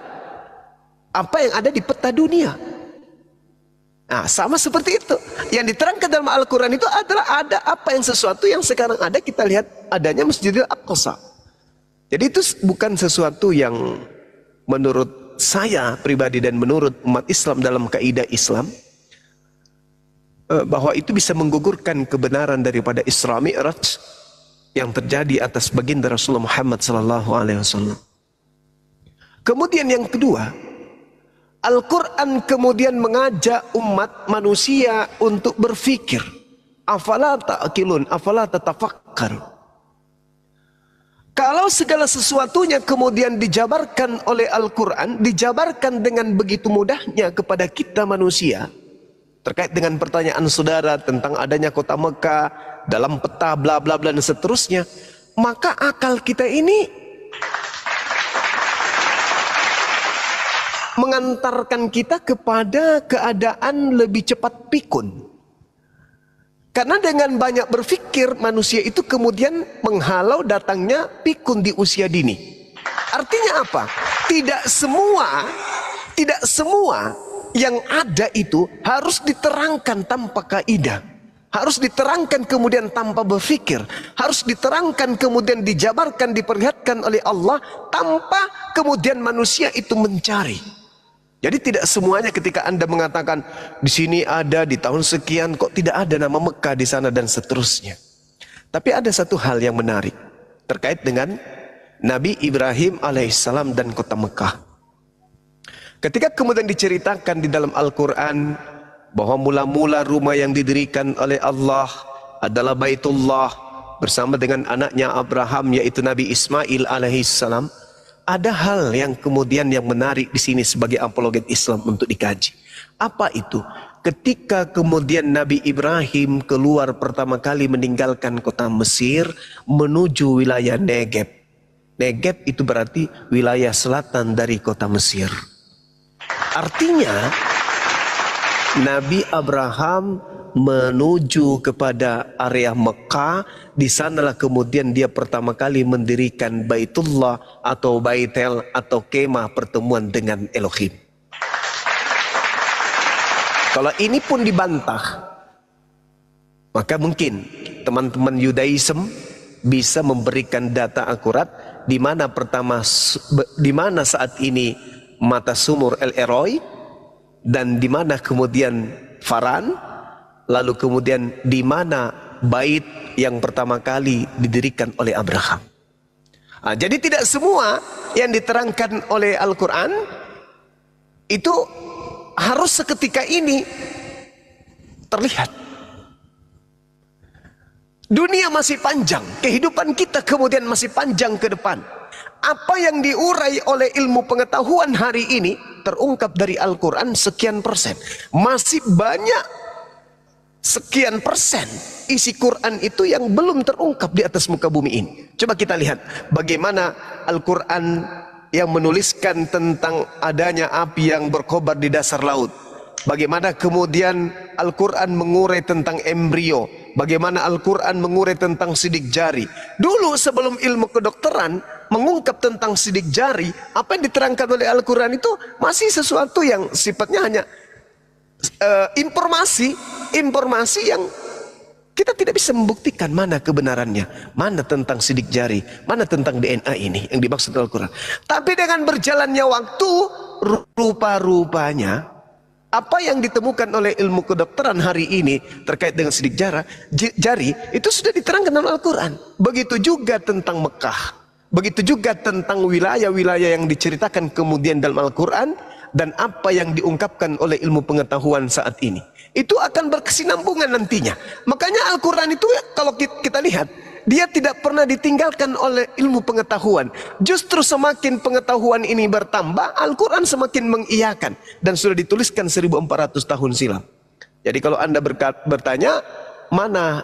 apa yang ada di peta dunia. Nah, sama seperti itu. Yang diterangkan dalam Al-Quran itu adalah ada apa yang sesuatu yang sekarang ada, kita lihat adanya Masjidil Aqsa. Jadi itu bukan sesuatu yang menurut saya pribadi dan menurut umat Islam dalam kaidah Islam bahwa itu bisa menggugurkan kebenaran daripada Isra Mi'raj yang terjadi atas baginda Rasulullah Muhammad SAW. Kemudian yang kedua, Al-Quran kemudian mengajak umat manusia untuk berfikir. Afala ta'qilun, afala tatafakkarun. Kalau segala sesuatunya kemudian dijabarkan oleh Al-Quran, dijabarkan dengan begitu mudahnya kepada kita manusia, terkait dengan pertanyaan saudara tentang adanya kota Mekah, dalam peta bla bla bla dan seterusnya, maka akal kita ini mengantarkan kita kepada keadaan lebih cepat pikun. Karena dengan banyak berpikir manusia itu kemudian menghalau datangnya pikun di usia dini. Artinya apa? Tidak semua yang ada itu harus diterangkan tanpa kaidah. Harus diterangkan kemudian tanpa berpikir. Harus diterangkan kemudian dijabarkan, diperlihatkan oleh Allah tanpa kemudian manusia itu mencari. Jadi tidak semuanya ketika Anda mengatakan di sini ada di tahun sekian kok tidak ada nama Mekah di sana dan seterusnya. Tapi ada satu hal yang menarik terkait dengan Nabi Ibrahim alaihissalam dan kota Mekah. Ketika kemudian diceritakan di dalam Al-Quran bahwa mula-mula rumah yang didirikan oleh Allah adalah Baitullah bersama dengan anaknya Abraham, yaitu Nabi Ismail alaihissalam. Ada hal yang kemudian yang menarik di sini sebagai apologet Islam untuk dikaji. Apa itu? Ketika kemudian Nabi Ibrahim keluar pertama kali meninggalkan kota Mesir menuju wilayah Negeb. Negeb itu berarti wilayah selatan dari kota Mesir. Artinya Nabi Abraham menuju kepada area Mekah. Di sanalah kemudian dia pertama kali mendirikan Baitullah atau Baitel atau kemah pertemuan dengan Elohim. Kalau ini pun dibantah, maka mungkin teman-teman Yudaism bisa memberikan data akurat di mana saat ini mata sumur El Eroi dan di mana kemudian Faran, lalu kemudian di mana bait yang pertama kali didirikan oleh Abraham. Jadi tidak semua yang diterangkan oleh Al-Quran itu harus seketika ini terlihat. Dunia masih panjang, kehidupan kita kemudian masih panjang ke depan. Apa yang diurai oleh ilmu pengetahuan hari ini terungkap dari Al-Quran sekian persen. Masih banyak sekian persen isi Quran itu yang belum terungkap di atas muka bumi ini. Coba kita lihat bagaimana Al-Quran yang menuliskan tentang adanya api yang berkobar di dasar laut. Bagaimana kemudian Al-Quran mengurai tentang embrio. Bagaimana Al-Quran mengurai tentang sidik jari. Dulu sebelum ilmu kedokteran mengungkap tentang sidik jari, apa yang diterangkan oleh Al-Quran itu masih sesuatu yang sifatnya hanya informasi yang kita tidak bisa membuktikan mana kebenarannya, mana tentang sidik jari, mana tentang DNA ini yang dimaksud Al-Quran. Tapi dengan berjalannya waktu, rupa-rupanya apa yang ditemukan oleh ilmu kedokteran hari ini terkait dengan sidik jari itu sudah diterangkan dalam Al-Quran. Begitu juga tentang Mekah, begitu juga tentang wilayah-wilayah yang diceritakan kemudian dalam Al-Quran dan apa yang diungkapkan oleh ilmu pengetahuan saat ini. Itu akan berkesinambungan nantinya. Makanya Al-Quran itu kalau kita lihat, dia tidak pernah ditinggalkan oleh ilmu pengetahuan. Justru semakin pengetahuan ini bertambah, Al-Quran semakin mengiyakan. Dan sudah dituliskan 1400 tahun silam. Jadi kalau Anda bertanya, mana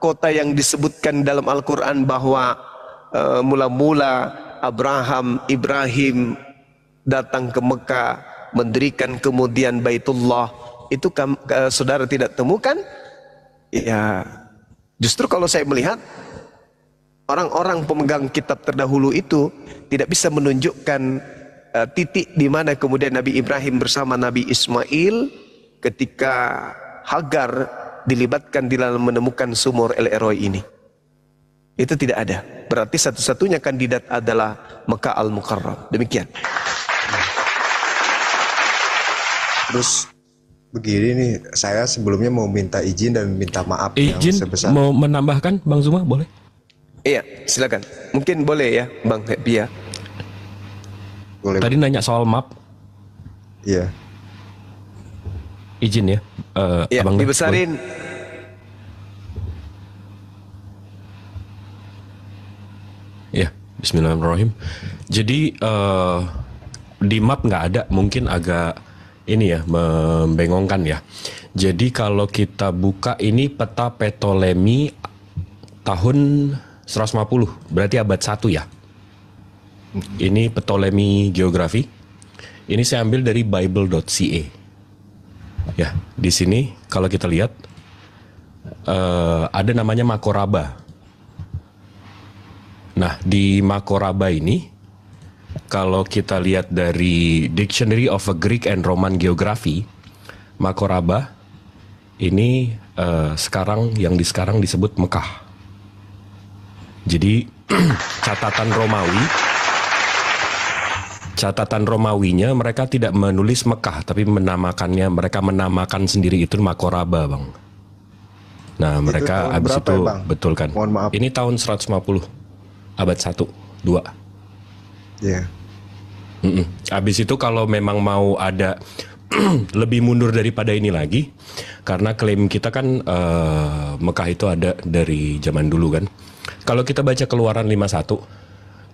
kota yang disebutkan dalam Al-Quran bahwa mula-mula Ibrahim datang ke Mekah, mendirikan kemudian Baitullah, itu saudara tidak temukan? Ya, justru kalau saya melihat orang-orang pemegang kitab terdahulu itu tidak bisa menunjukkan titik di mana kemudian Nabi Ibrahim bersama Nabi Ismail ketika Hagar dilibatkan di dalam menemukan sumur El Eroi ini. Itu tidak ada. Berarti satu-satunya kandidat adalah Mekah Al-Mukarram. Demikian.
Terus begini nih, saya sebelumnya mau minta izin dan minta maaf yang sebesar.
Mau menambahkan Bang Zuma, boleh?
Iya, silakan. Mungkin boleh ya, Bang Pia.
Boleh.
Tadi nanya soal map.
Iya.
Izin ya.
Iya,
Abang
dibesarin.
Ya, bismillahirrahmanirrahim. Jadi di map nggak ada, mungkin agak ini ya, membengongkan ya. Jadi kalau kita buka ini peta Ptolemy tahun 150, berarti abad 1 ya. Ini Ptolemy geografi. Ini saya ambil dari bible.ca. Ya, di sini kalau kita lihat ada namanya Makoraba. Nah, di Makoraba ini kalau kita lihat dari Dictionary of a Greek and Roman Geography, Makoraba ini sekarang disebut Mekah. Jadi catatan Romawinya mereka tidak menulis Mekah, tapi mereka menamakan sendiri itu Makoraba, Bang. Nah, mereka habis itu
ya,
betul kan.
Mohon maaf.
Ini tahun 150, abad 1, 2.
Iya.
Habis itu kalau memang mau ada lebih mundur daripada ini lagi, karena klaim kita kan Mekah itu ada dari zaman dulu kan. Kalau kita baca Keluaran 51,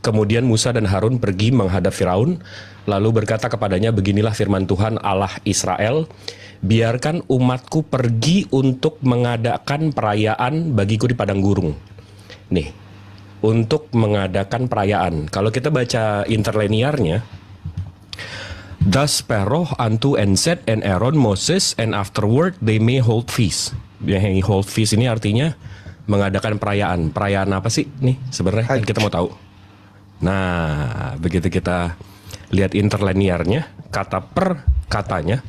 kemudian Musa dan Harun pergi menghadap Firaun, lalu berkata kepadanya, beginilah firman Tuhan Allah Israel, biarkan umatku pergi untuk mengadakan perayaan bagiku di padang gurun. Nih, untuk mengadakan perayaan. Kalau kita baca interlinearnya, thus Pharaoh unto and said and Aaron Moses and afterward they may hold feast. Yang hold feast ini artinya mengadakan perayaan. Perayaan apa sih nih sebenarnya? Kan kita mau tahu. Nah, begitu kita lihat interlinearnya, kata per katanya,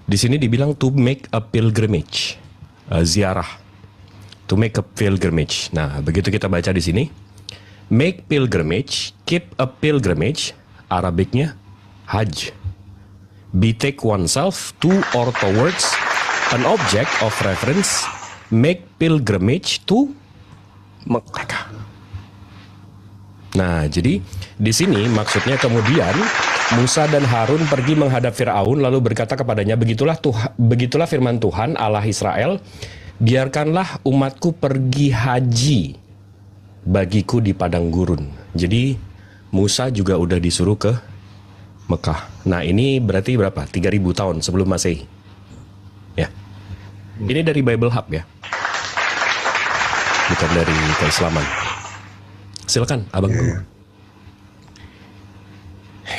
di sini dibilang to make a pilgrimage, ziarah, to make a pilgrimage. Nah, begitu kita baca di sini, make pilgrimage, keep a pilgrimage, Arabiknya hajj, betake oneself to or towards an object of reference, make pilgrimage to Mekah. Nah, jadi di sini maksudnya kemudian Musa dan Harun pergi menghadap Firaun lalu berkata kepadanya, begitulah firman Tuhan Allah Israel, biarkanlah umatku pergi haji bagiku di padang gurun. Jadi Musa juga udah disuruh ke Mekah. Nah, ini berarti berapa? 3000 tahun sebelum Masehi. Ya. Ini dari Bible Hub ya. Bukan dari keislaman. Silakan, abangku.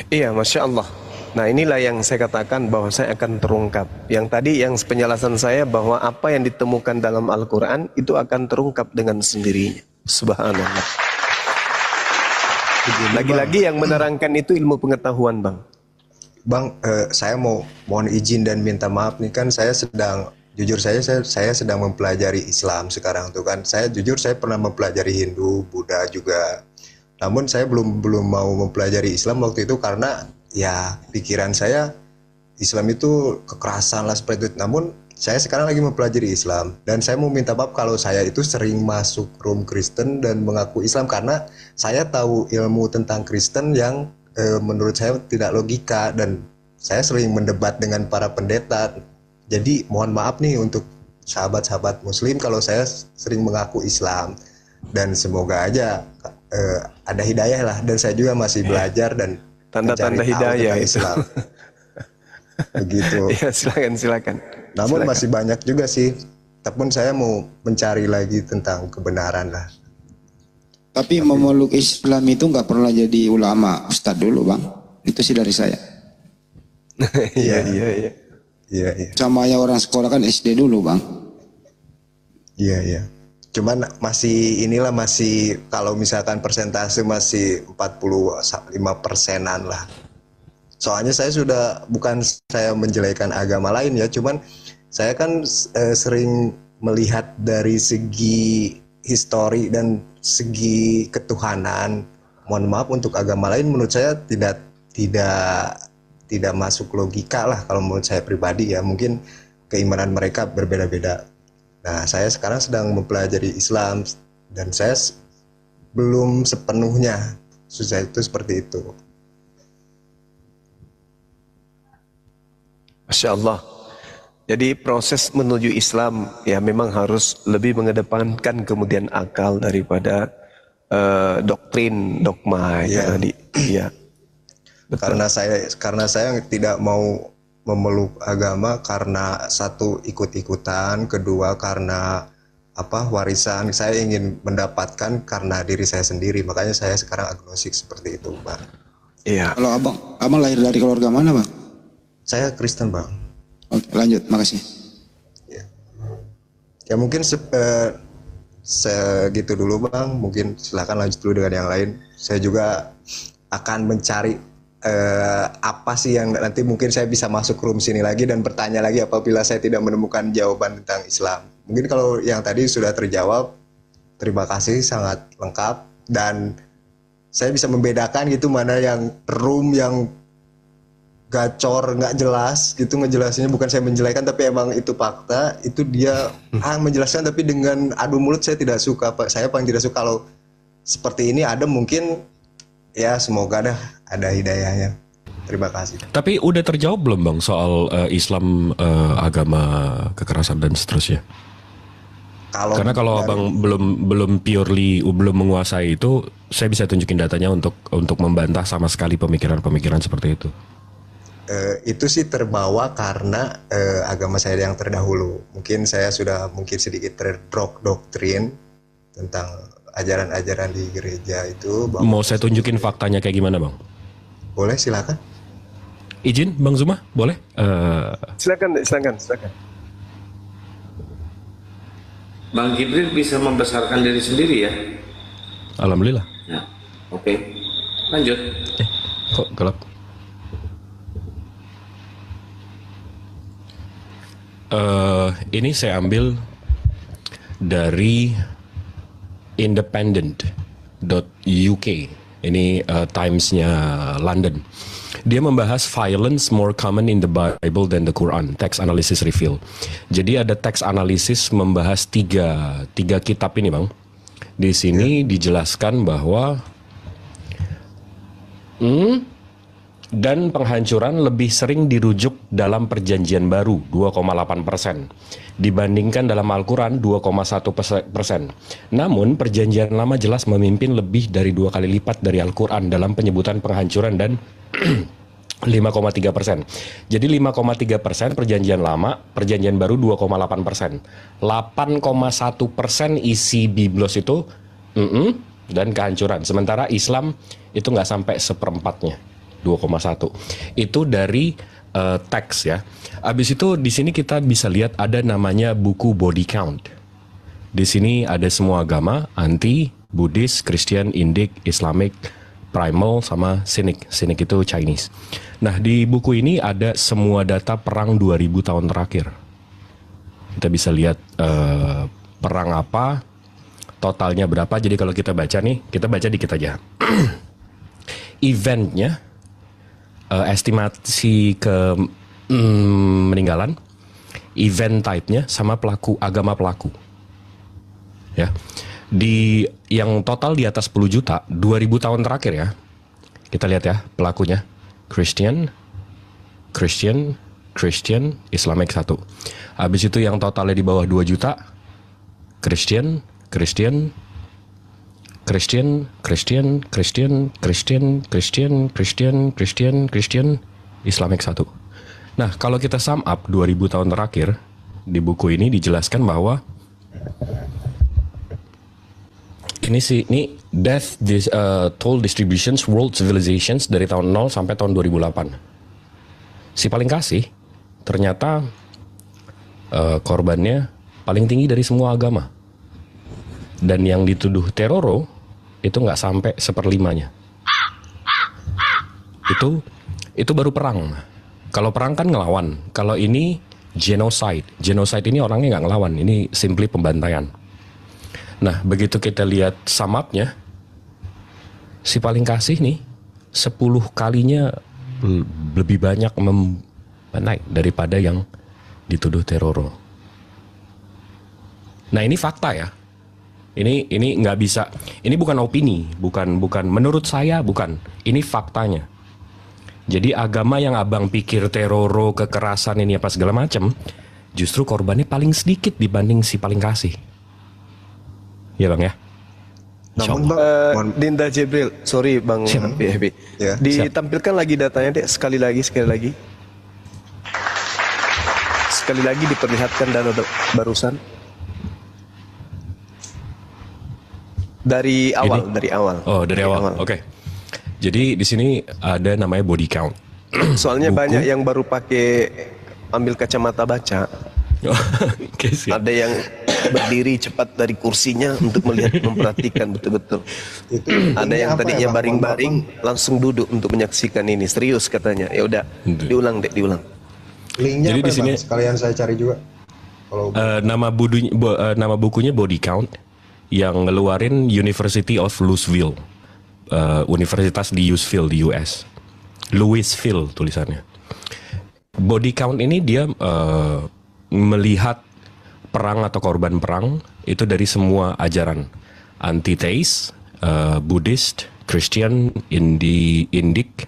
Iya, Masya Allah. Nah, inilah yang saya katakan bahwa saya akan terungkap. Yang tadi yang penjelasan saya bahwa apa yang ditemukan dalam Al-Quran itu akan terungkap dengan sendirinya. Subhanallah. Lagi-lagi yang menerangkan itu ilmu pengetahuan, Bang.
Bang, saya mohon izin dan minta maaf nih, kan saya sedang, jujur saya sedang mempelajari Islam sekarang tuh kan. Saya pernah mempelajari Hindu, Buddha juga. Namun saya belum mau mempelajari Islam waktu itu karena ya pikiran saya Islam itu kekerasan lah seperti itu. Namun saya sekarang lagi mempelajari Islam dan saya mau minta maaf kalau saya itu sering masuk room Kristen dan mengaku Islam karena saya tahu ilmu tentang Kristen yang menurut saya tidak logika dan saya sering mendebat dengan para pendeta. Jadi mohon maaf nih untuk sahabat-sahabat Muslim kalau saya sering mengaku Islam, dan semoga aja ada hidayah lah, dan saya juga masih belajar dan
tanda-tanda hidayah
Islam. Begitu.
Ya, silakan.
Namun masih banyak juga sih. Tapi saya mau mencari lagi tentang kebenaran lah.
Tapi memeluk Islam itu nggak pernah jadi ulama, ustadz dulu, Bang. Itu sih dari saya.
Iya.
Sama ya orang sekolah kan SD dulu, Bang.
Iya. Cuman masih kalau misalkan persentase masih 45%-an lah. Soalnya saya bukan saya menjelekan agama lain ya, cuman saya kan sering melihat dari segi histori dan segi ketuhanan. Mohon maaf untuk agama lain menurut saya tidak masuk logika lah kalau menurut saya pribadi ya. Mungkin keimanan mereka berbeda-beda. Nah, saya sekarang sedang mempelajari Islam dan saya belum sepenuhnya susah itu seperti itu.
Masya Allah. Jadi proses menuju Islam ya memang harus lebih mengedepankan kemudian akal daripada doktrin, dogma ya.
Karena saya tidak mau memeluk agama karena satu ikut-ikutan, kedua karena warisan saya ingin mendapatkan karena diri saya sendiri, makanya saya sekarang agnostik seperti itu, Bang.
Iya.
Kalau abang lahir dari keluarga mana, Bang?
Saya Kristen, Bang.
Oke, lanjut, makasih.
Ya mungkin segitu dulu, Bang. Mungkin silakan lanjut dulu dengan yang lain. Saya juga akan mencari apa sih yang nanti mungkin saya bisa masuk room sini lagi dan bertanya lagi apabila saya tidak menemukan jawaban tentang Islam. Mungkin kalau yang tadi sudah terjawab, terima kasih, sangat lengkap, dan saya bisa membedakan gitu mana yang room yang gacor, nggak jelas gitu ngejelasinnya. Bukan saya menjelekan tapi emang itu fakta, itu dia menjelaskan tapi dengan adu mulut saya tidak suka, Pak. Saya paling tidak suka kalau seperti ini ada, mungkin ya semoga dah ada hidayahnya. Terima kasih.
Tapi udah terjawab belum Bang soal Islam, agama kekerasan dan seterusnya? Karena kalau Abang belum purely belum menguasai itu, saya bisa tunjukin datanya untuk membantah sama sekali pemikiran-pemikiran seperti itu.
Itu sih terbawa karena agama saya yang terdahulu. Mungkin saya sudah sedikit terdoktrin tentang ajaran-ajaran di gereja itu.
Mau saya tunjukin faktanya kayak gimana Bang?
Boleh, silakan.
Izin Bang Zuma, boleh?
Silakan.
Bang Jibril bisa membesarkan diri sendiri ya?
Alhamdulillah.
Nah, oke. Lanjut.
Kok gelap? Ini saya ambil dari independent.uk. Ini Times-nya London. Dia membahas violence more common in the Bible than the Quran. Text analysis reveal. Jadi ada text analysis membahas tiga kitab ini Bang. Di sini dijelaskan bahwa dan penghancuran lebih sering dirujuk dalam Perjanjian Baru 2,8% dibandingkan dalam Al-Quran 2,1%. Namun Perjanjian Lama jelas memimpin lebih dari 2 kali lipat dari Al-Quran dalam penyebutan penghancuran dan 5,3%. Jadi 5,3% Perjanjian Lama, Perjanjian Baru 2,8%. 8,1% isi Biblos itu dan kehancuran. Sementara Islam itu nggak sampai seperempatnya, 2,1. Itu dari teks ya. Habis itu di sini kita bisa lihat ada namanya buku Body Count. Di sini ada semua agama, anti, Buddhis, Christian, Indic, Islamic, Primal sama Cynic. Cynic itu Chinese. Nah, di buku ini ada semua data perang 2000 tahun terakhir. Kita bisa lihat perang apa, totalnya berapa. Jadi kalau kita baca nih, kita baca dikit aja. Eventnya, estimasi ke meninggalan, event type-nya sama agama pelaku. Ya. Di yang total di atas 10 juta, 2000 tahun terakhir ya. Kita lihat ya pelakunya. Christian, Islamic 1. Habis itu yang totalnya di bawah 2 juta, Christian, Islamic 1. Nah, kalau kita sum up 2000 tahun terakhir, di buku ini dijelaskan bahwa ini death toll distributions world civilizations dari tahun 0 sampai tahun 2008. Si paling kasih ternyata korbannya paling tinggi dari semua agama. Dan yang dituduh teroro itu nggak sampai 1/5-nya. Itu baru perang. Kalau perang kan ngelawan. Kalau ini genocide. Genocide ini orangnya nggak ngelawan. Ini simply pembantaian. Nah, begitu kita lihat sum up-nya, si paling kasih nih 10 kalinya lebih banyak naik daripada yang dituduh teroro. Nah, ini fakta ya. Ini nggak bisa. Ini bukan opini, bukan menurut saya, bukan. Ini faktanya. Jadi agama yang abang pikir teroro, kekerasan ini apa segala macam, justru korbannya paling sedikit dibanding si paling kasih. Ya Bang ya.
Namun Bang, Dinda Jibril, sorry Bang Happy. Ya. Ditampilkan lagi datanya deh, sekali lagi. Sekali lagi diperlihatkan data barusan. Dari awal.
Oh, dari awal. Oke. Jadi di sini ada namanya body count.
Soalnya banyak yang baru pakai ambil kacamata baca. Ada yang berdiri cepat dari kursinya untuk melihat, memperhatikan betul-betul. Ada yang tadinya baring-baring langsung duduk untuk menyaksikan ini. Serius katanya. Ya udah, diulang.
Linknya
jadi
apa
di sini
sekalian saya cari juga. Kalau
nama bukunya Body Count yang ngeluarin University of Louisville, universitas di Louisville di US. Louisville tulisannya. Body Count ini dia melihat perang atau korban perang itu dari semua ajaran, anti-theist, Buddhist, Christian, Indic,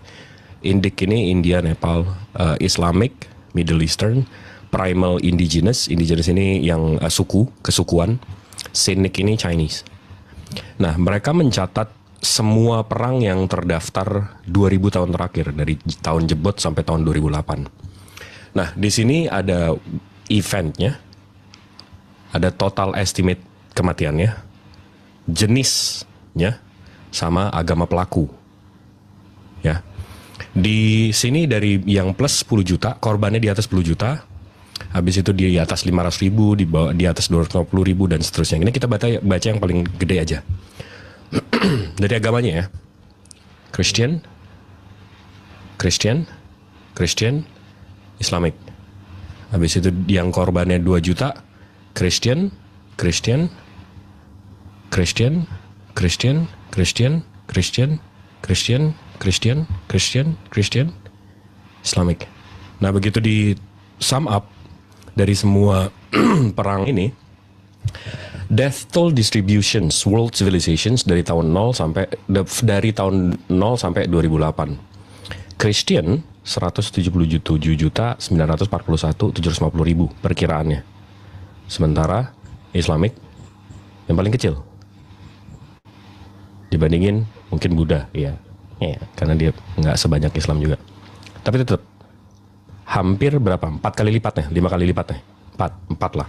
Indik ini India, Nepal, Islamic, Middle Eastern, Primal Indigenous. Indigenous ini yang suku, kesukuan. Scenic ini Chinese. Nah, mereka mencatat semua perang yang terdaftar 2000 tahun terakhir, dari tahun Jebot sampai tahun 2008. Nah, di sini ada eventnya, ada total estimate kematiannya, jenisnya, sama agama pelaku. Ya. Di sini dari yang plus 10 juta, korbannya di atas 10 juta, habis itu di atas 500 ribu, di atas 250 ribu, dan seterusnya. Ini kita baca yang paling gede aja. Dari agamanya ya. Christian, Islamic. Habis itu yang korbannya 2 juta, Christian, Islamic. Nah, begitu di sum up dari semua perang ini, death toll distributions world civilizations dari tahun 0 sampai 2008. Christian 177.941.750.000 perkiraannya. Sementara Islamic yang paling kecil dibandingin mungkin Buddha, ya, karena dia nggak sebanyak Islam juga. Tapi tetap hampir berapa? 4 kali lipatnya, 5 kali lipatnya, 4 lah.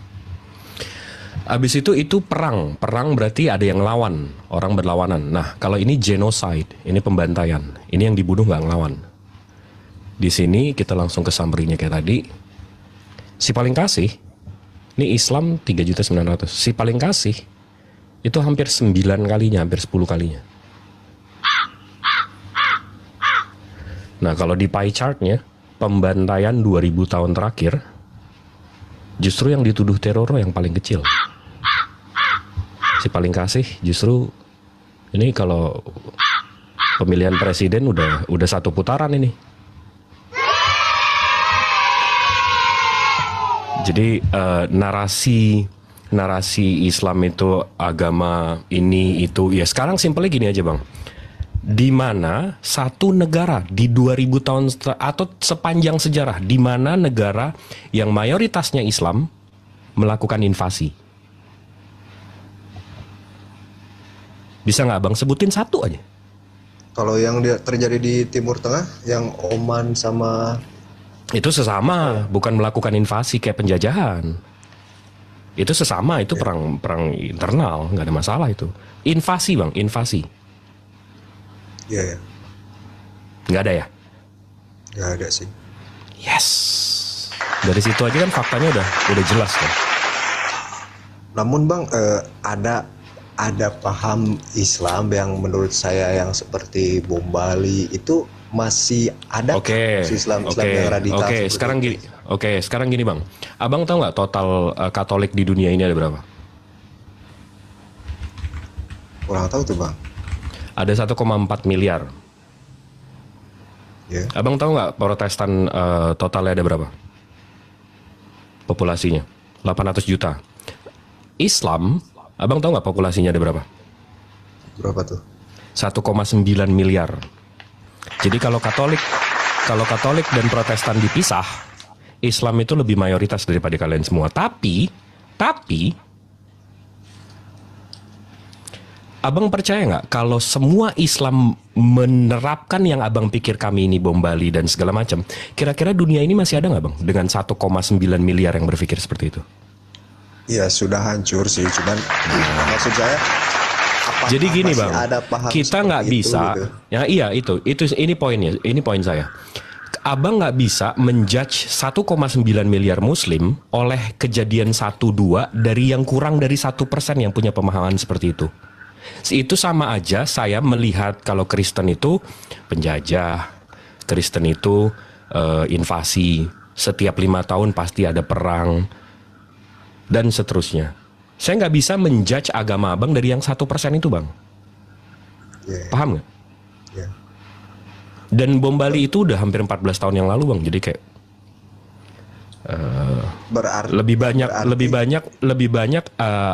Abis itu perang berarti ada yang lawan, orang berlawanan. Nah, kalau ini genocide, ini pembantaian, ini yang dibunuh nggak ngelawan. Di sini kita langsung ke summary-nya kayak tadi. Si paling kasih, ini Islam 3.900.000. Si paling kasih itu hampir 9 kalinya, hampir 10 kalinya. Nah, kalau di pie chart-nya, pembantaian 2000 tahun terakhir, justru yang dituduh teror yang paling kecil. Si paling kasih justru ini kalau pemilihan presiden udah 1 putaran ini. Jadi narasi Islam itu agama ini itu ya sekarang simpelnya gini aja Bang. Di mana satu negara di 2000 tahun atau sepanjang sejarah, di mana negara yang mayoritasnya Islam melakukan invasi. Bisa nggak Bang sebutin satu aja?
Kalau yang terjadi di Timur Tengah, yang Oman sama...
Itu sesama, bukan melakukan invasi kayak penjajahan. Itu sesama, itu perang internal, nggak ada masalah itu. Invasi Bang, invasi.
Iya, ya.
Nggak ada ya?
Nggak ada sih.
Yes. Dari situ aja kan faktanya udah jelas kan.
Namun Bang, ada paham Islam yang menurut saya yang seperti bom Bali itu masih ada Islam yang radikal.
Sekarang gini Bang. Abang tahu nggak total Katolik di dunia ini ada berapa?
Kurang tahu tuh Bang.
Ada 1,4 miliar.
Yeah.
Abang tahu nggak Protestan totalnya ada berapa? Populasinya 800 juta. Islam, abang tahu nggak populasinya ada berapa?
Berapa tuh?
1,9 miliar. Jadi kalau Katolik dan Protestan dipisah, Islam itu lebih mayoritas daripada kalian semua. Tapi abang percaya nggak kalau semua Islam menerapkan yang abang pikir kami ini bom Bali dan segala macam, kira-kira dunia ini masih ada nggak Bang dengan 1,9 miliar yang berpikir seperti itu?
Iya, sudah hancur sih, cuman maksud saya
jadi gini Bang, kita nggak bisa
gitu.
Ya iya itu ini poinnya, ini poin saya. Abang nggak bisa menjudge 1,9 miliar Muslim oleh kejadian 1-2 dari yang kurang dari 1% yang punya pemahaman seperti itu. Itu sama aja saya melihat kalau Kristen itu penjajah, Kristen itu invasi, setiap 5 tahun pasti ada perang, dan seterusnya. Saya nggak bisa menjudge agama abang dari yang 1% itu Bang. Paham nggak?
Yeah.
Dan bom Bali itu udah hampir 14 tahun yang lalu Bang. Jadi kayak lebih banyak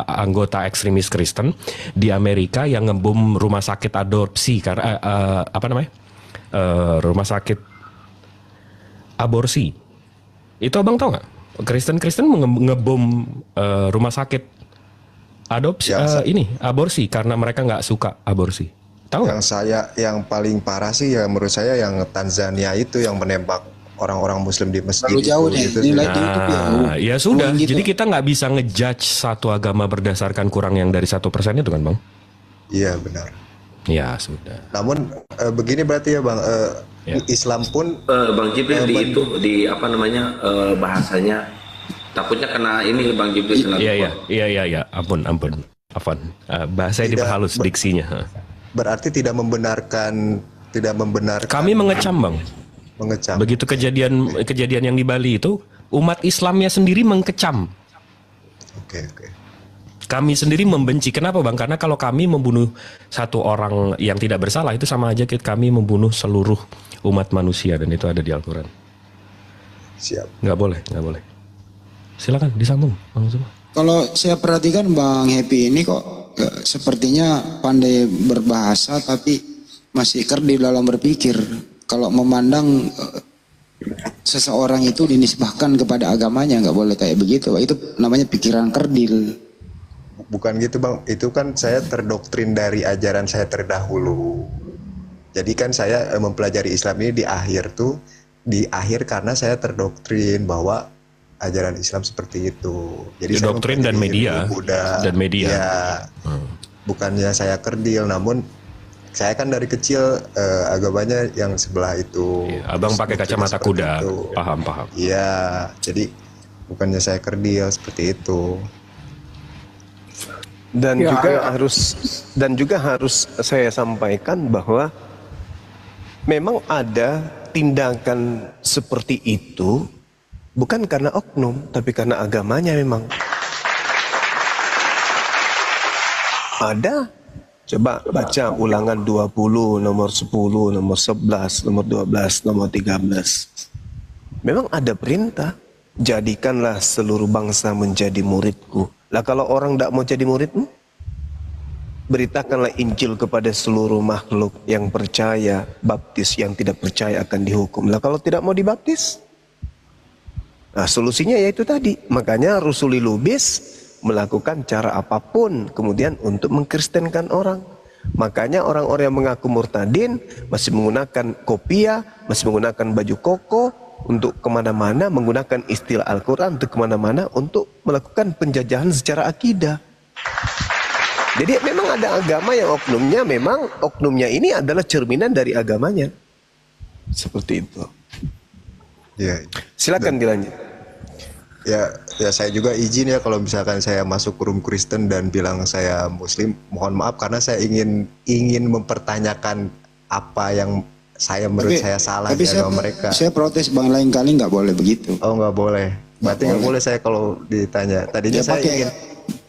anggota ekstremis Kristen di Amerika yang ngebom rumah sakit adopsi karena rumah sakit aborsi. Itu abang tahu nggak? Kristen ngebom rumah sakit adopsi ini aborsi karena mereka nggak suka aborsi. Tahu nggak?
Yang paling parah sih ya menurut saya yang Tanzania itu yang menembak orang-orang Muslim di masjid.
Terlalu jauh deh.
Gitu.
Nah, ya sudah. Gitu. Jadi kita nggak bisa ngejudge satu agama berdasarkan kurang yang dari 1% itu kan, Bang?
Iya benar.
Ya sudah.
Namun begini berarti ya Bang. Islam pun
Bang Jibril di apa namanya bahasanya takutnya kena ini Bang Jibril kena.
Iya. Ampun. Afwan. Bahasanya diperhalus diksinya.
Berarti tidak membenarkan.
Kami mengecam, Bang.
Mengecam.
Begitu kejadian yang di Bali itu, umat Islamnya sendiri mengkecam.
Oke.
Kami sendiri membenci. Kenapa, Bang? Karena kalau kami membunuh satu orang yang tidak bersalah, itu sama aja kami membunuh seluruh umat manusia, dan itu ada di Al-Quran.
Siap.
Nggak boleh. Silakan disambung, Bang Zuma.
Kalau saya perhatikan Bang Happy ini kok sepertinya pandai berbahasa tapi masih kerdil dalam berpikir. Kalau memandang seseorang itu dinisbahkan kepada agamanya, nggak boleh kayak begitu. Itu namanya pikiran kerdil.
Bukan gitu Bang, itu kan saya terdoktrin dari ajaran saya terdahulu. Jadi kan saya mempelajari Islam ini di akhir karena saya terdoktrin bahwa ajaran Islam seperti itu. Jadi
doktrin dan media.
Ya, bukannya saya kerdil, namun saya kan dari kecil agamanya yang sebelah itu.
Ya, abang pakai kacamata kuda, paham.
Iya, jadi bukannya saya kerdil seperti itu.
Dan juga harus saya sampaikan bahwa memang ada tindakan seperti itu bukan karena oknum, tapi karena agamanya memang. Ada. Coba baca Ulangan 20, nomor 10, nomor 11, nomor 12, nomor 13. Memang ada perintah, jadikanlah seluruh bangsa menjadi muridku. Lah kalau orang tidak mau jadi muridmu, beritakanlah Injil kepada seluruh makhluk yang percaya, baptis yang tidak percaya akan dihukum. Lah kalau tidak mau dibaptis, nah solusinya yaitu tadi. Makanya Rusuli Lubis melakukan cara apapun kemudian untuk mengkristenkan orang. Makanya orang-orang yang mengaku murtadin masih menggunakan kopiah, masih menggunakan baju koko untuk kemana-mana, menggunakan istilah Al-Quran untuk kemana-mana untuk melakukan penjajahan secara akidah. Jadi memang ada agama yang oknumnya ini adalah cerminan dari agamanya. Seperti itu.
Ya.
Silakan dilanjut.
Ya saya juga izin ya kalau misalkan saya masuk room Kristen dan bilang saya Muslim, mohon maaf karena saya ingin mempertanyakan apa yang menurut saya salah di agama mereka.
Saya protes Bang, lain kali nggak boleh begitu.
Oh nggak boleh. Berarti nggak boleh saya kalau ditanya. Tadinya saya ingin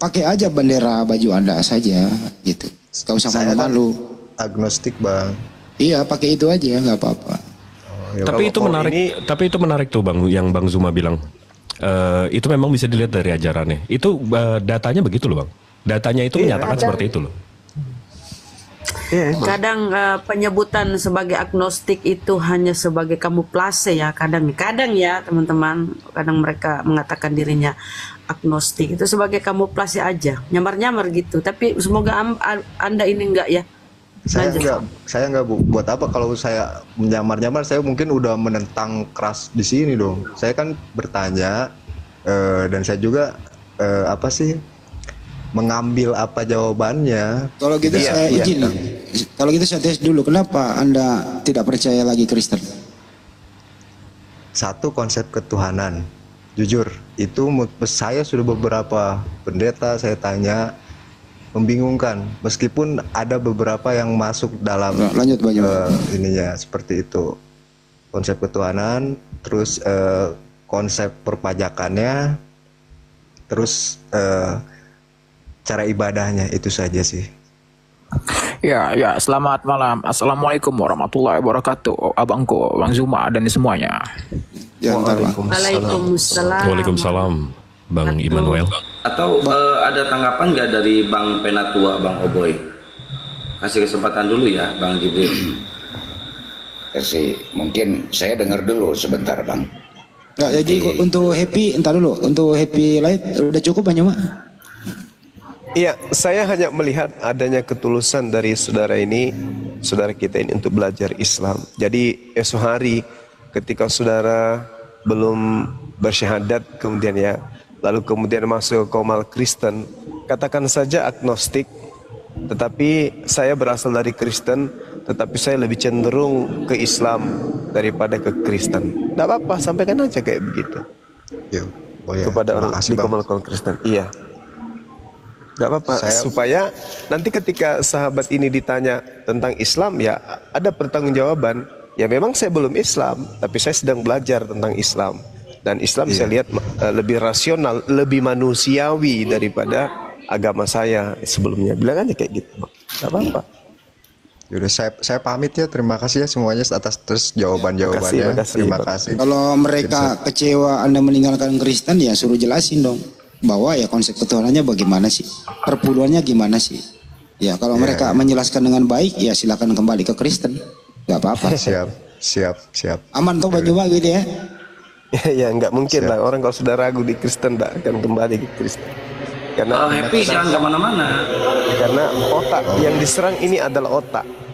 pakai aja bendera baju Anda saja gitu. Gak usah malu-malu.
Agnostik Bang.
Iya pakai itu aja nggak apa-apa.
Tapi itu menarik tuh Bang yang Bang Zuma bilang. Itu memang bisa dilihat dari ajarannya. Itu datanya begitu loh Bang. Datanya itu menyatakan seperti itu loh.
Kadang penyebutan sebagai agnostik itu hanya sebagai kamuflase ya, kadang ya teman-teman, kadang mereka mengatakan dirinya agnostik itu sebagai kamuflase aja, nyamar-nyamar gitu. Tapi semoga Anda ini enggak ya.
Saya enggak buat apa kalau saya menyamar-nyamar, saya mungkin udah menentang keras di sini dong. Saya kan bertanya dan saya juga mengambil apa jawabannya.
Kalau gitu saya izin. Kalau gitu saya tes dulu, kenapa Anda tidak percaya lagi Kristen?
Satu, konsep ketuhanan. Jujur, itu saya sudah beberapa pendeta saya tanya, membingungkan. Meskipun ada beberapa yang masuk dalam ininya seperti itu. Konsep ketuhanan, terus konsep perpajakannya, terus cara ibadahnya, itu saja sih.
Ya, selamat malam. Assalamualaikum warahmatullahi wabarakatuh. Abangku, Bang Zuma dan semuanya.
Waalaikumsalam, Bang Immanuel.
Atau ada tanggapan nggak dari Bang Penatua, Bang Oboy? Kasih kesempatan dulu ya, Bang Jibril.
kasih, mungkin saya dengar dulu sebentar Bang.
Nggak, jadi untuk Happy, entar dulu, untuk Happy Light udah cukup Bang Juma?
Iya, saya hanya melihat adanya ketulusan dari saudara ini, saudara kita ini untuk belajar Islam. Jadi esok hari ketika saudara belum bersyahadat kemudian ya, lalu kemudian masuk ke kaum Kristen, katakan saja agnostik, tetapi saya berasal dari Kristen, tetapi saya lebih cenderung ke Islam daripada ke Kristen. Tidak apa-apa, sampaikan aja kayak begitu.
Ya, oh ya,
kepada orang di kaum Kristen. Iya. Gak apa-apa, supaya nanti ketika sahabat ini ditanya tentang Islam, ya ada pertanggungjawaban. Ya memang saya belum Islam, tapi saya sedang belajar tentang Islam. Dan Islam saya lihat lebih rasional, lebih manusiawi daripada agama saya sebelumnya. Bilang aja kayak gitu, gak apa-apa.
Yaudah, saya pamit ya. Terima kasih ya semuanya atas terus jawaban-jawabannya. Terima kasih.
Kalau mereka kecewa Anda meninggalkan Kristen, ya suruh jelasin dong. Bahwa ya konsep ketuhanannya bagaimana sih, perpuluhannya gimana sih. Ya kalau mereka menjelaskan dengan baik, ya silakan kembali ke Kristen, nggak apa-apa.
Siap.
Aman tuh Bang Juma gitu ya.
Ya nggak mungkin lah orang kalau sudah ragu di Kristen tak akan kembali ke Kristen. Karena
Happy jangan kemana-mana.
Karena otak yang diserang ini adalah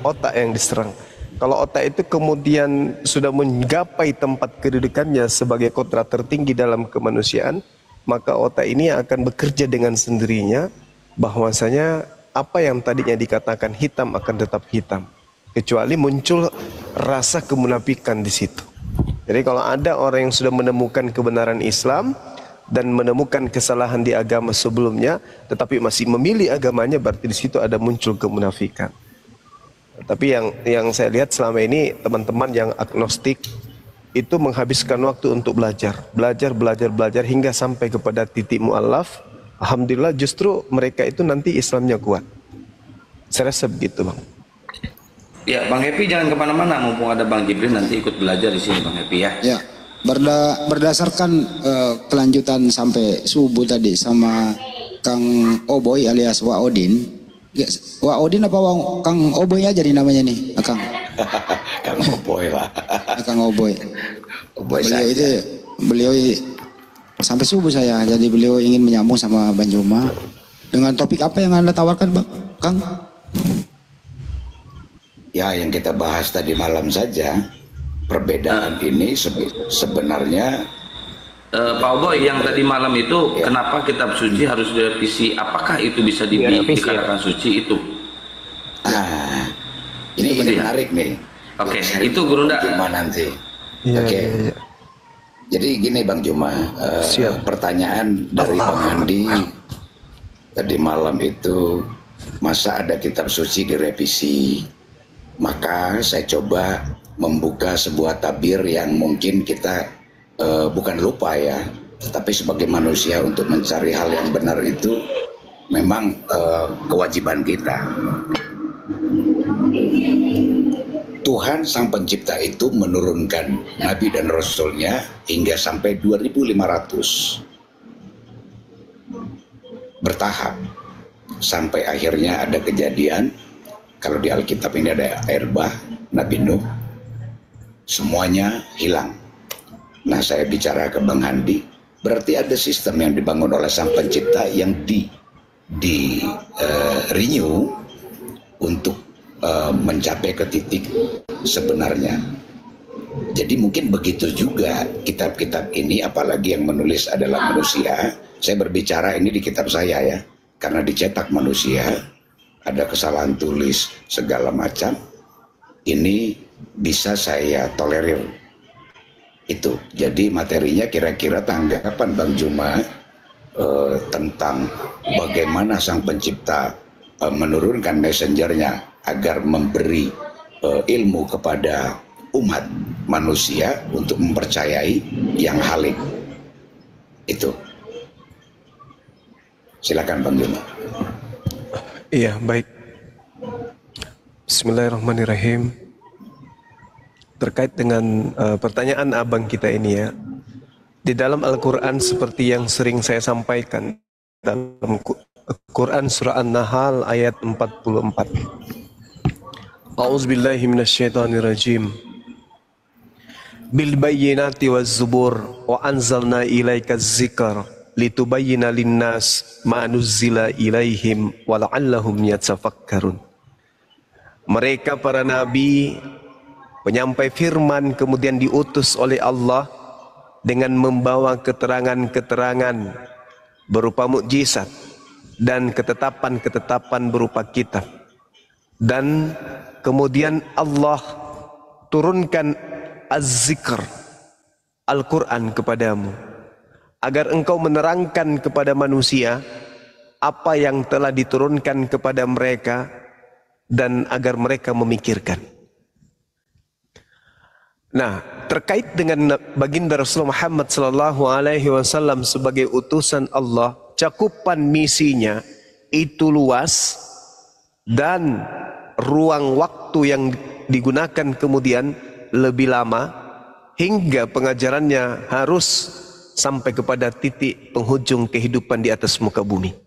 otak yang diserang. Kalau otak itu kemudian sudah menggapai tempat kedudukannya sebagai kodrat tertinggi dalam kemanusiaan, maka otak ini akan bekerja dengan sendirinya, bahwasanya apa yang tadinya dikatakan hitam akan tetap hitam, kecuali muncul rasa kemunafikan di situ. Jadi kalau ada orang yang sudah menemukan kebenaran Islam dan menemukan kesalahan di agama sebelumnya, tetapi masih memilih agamanya, berarti di situ ada muncul kemunafikan. Tapi yang saya lihat selama ini teman-teman yang agnostik itu menghabiskan waktu untuk belajar hingga sampai kepada titik mu'allaf. Alhamdulillah justru mereka itu nanti Islamnya kuat. Saya rasa begitu Bang.
Ya Bang Happy jangan kemana-mana, mumpung ada Bang Jibril nanti ikut belajar di sini Bang Happy ya.
Ya, berdasarkan kelanjutan sampai subuh tadi sama Kang Oboy alias Wa Odin. Wa Odin apa Kang Oboy aja nih namanya nih, Kang.
Kang Oboy lah.
Kang Oboy. Beliau sampai subuh saya, jadi beliau ingin menyambung sama Bang Juma dengan topik apa yang Anda tawarkan Bang, Kang?
Ya yang kita bahas tadi malam saja, perbedaan ini sebenarnya
Pak Oboy yang tadi malam itu kenapa kitab suci harus direvisi? Apakah itu bisa dikatakan suci itu?
Ini menarik nih.
Oke, itu Gurunda.
Juma nanti. Oke. Jadi gini Bang Juma, pertanyaan dari Bang Andi tadi malam itu, masa ada kitab suci direvisi? Maka saya coba membuka sebuah tabir yang mungkin kita bukan lupa ya, tetapi sebagai manusia untuk mencari hal yang benar itu memang kewajiban kita. Tuhan Sang Pencipta itu menurunkan Nabi dan Rasulnya hingga sampai 2500 bertahap sampai akhirnya ada kejadian. Kalau di Alkitab ini ada air bah, Nabi Nuh, semuanya hilang. Nah saya bicara ke Bang Handi, berarti ada sistem yang dibangun oleh Sang Pencipta yang renew untuk mencapai ke titik sebenarnya. Jadi mungkin begitu juga kitab-kitab ini, apalagi yang menulis adalah manusia. Saya berbicara ini di kitab saya ya, karena dicetak manusia, ada kesalahan tulis segala macam. Ini bisa saya tolerir itu. Jadi materinya kira-kira tanggapan Bang Juma tentang bagaimana Sang Pencipta menurunkan messengernya agar memberi ilmu kepada umat manusia untuk mempercayai yang halik itu. Silakan Bang Juma.
Iya, baik. Bismillahirrahmanirrahim. Terkait dengan pertanyaan abang kita ini ya, di dalam Al-Quran seperti yang sering saya sampaikan, dalam Quran surah An-Nahl ayat 44. A'udzubillahi minasyaitonirrajim. bil bayyinati waz zubur wa anzalna ilaika dzikra litubayyana linnas ma nuzzila ilaihim wa la'allahum yatafakkarun. Mereka para nabi, penyampai firman, kemudian diutus oleh Allah dengan membawa keterangan-keterangan berupa mukjizat dan ketetapan-ketetapan berupa kitab. Dan kemudian Allah turunkan az-zikr, Al-Quran kepadamu, agar engkau menerangkan kepada manusia apa yang telah diturunkan kepada mereka dan agar mereka memikirkan. Nah, terkait dengan baginda Rasulullah Muhammad SAW sebagai utusan Allah, cakupan misinya itu luas dan ruang waktu yang digunakan kemudian lebih lama hingga pengajarannya harus sampai kepada titik penghujung kehidupan di atas muka bumi.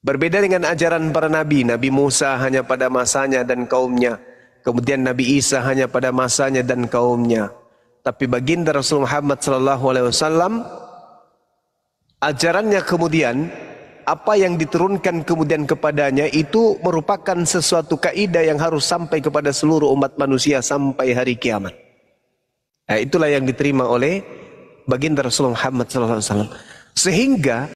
Berbeda dengan ajaran para nabi, Nabi Musa hanya pada masanya dan kaumnya. Kemudian Nabi Isa hanya pada masanya dan kaumnya. Tapi baginda Rasulullah Muhammad SAW, ajarannya kemudian, apa yang diturunkan kemudian kepadanya itu merupakan sesuatu kaidah yang harus sampai kepada seluruh umat manusia sampai hari kiamat. Nah, itulah yang diterima oleh baginda Rasulullah Muhammad SAW. Sehingga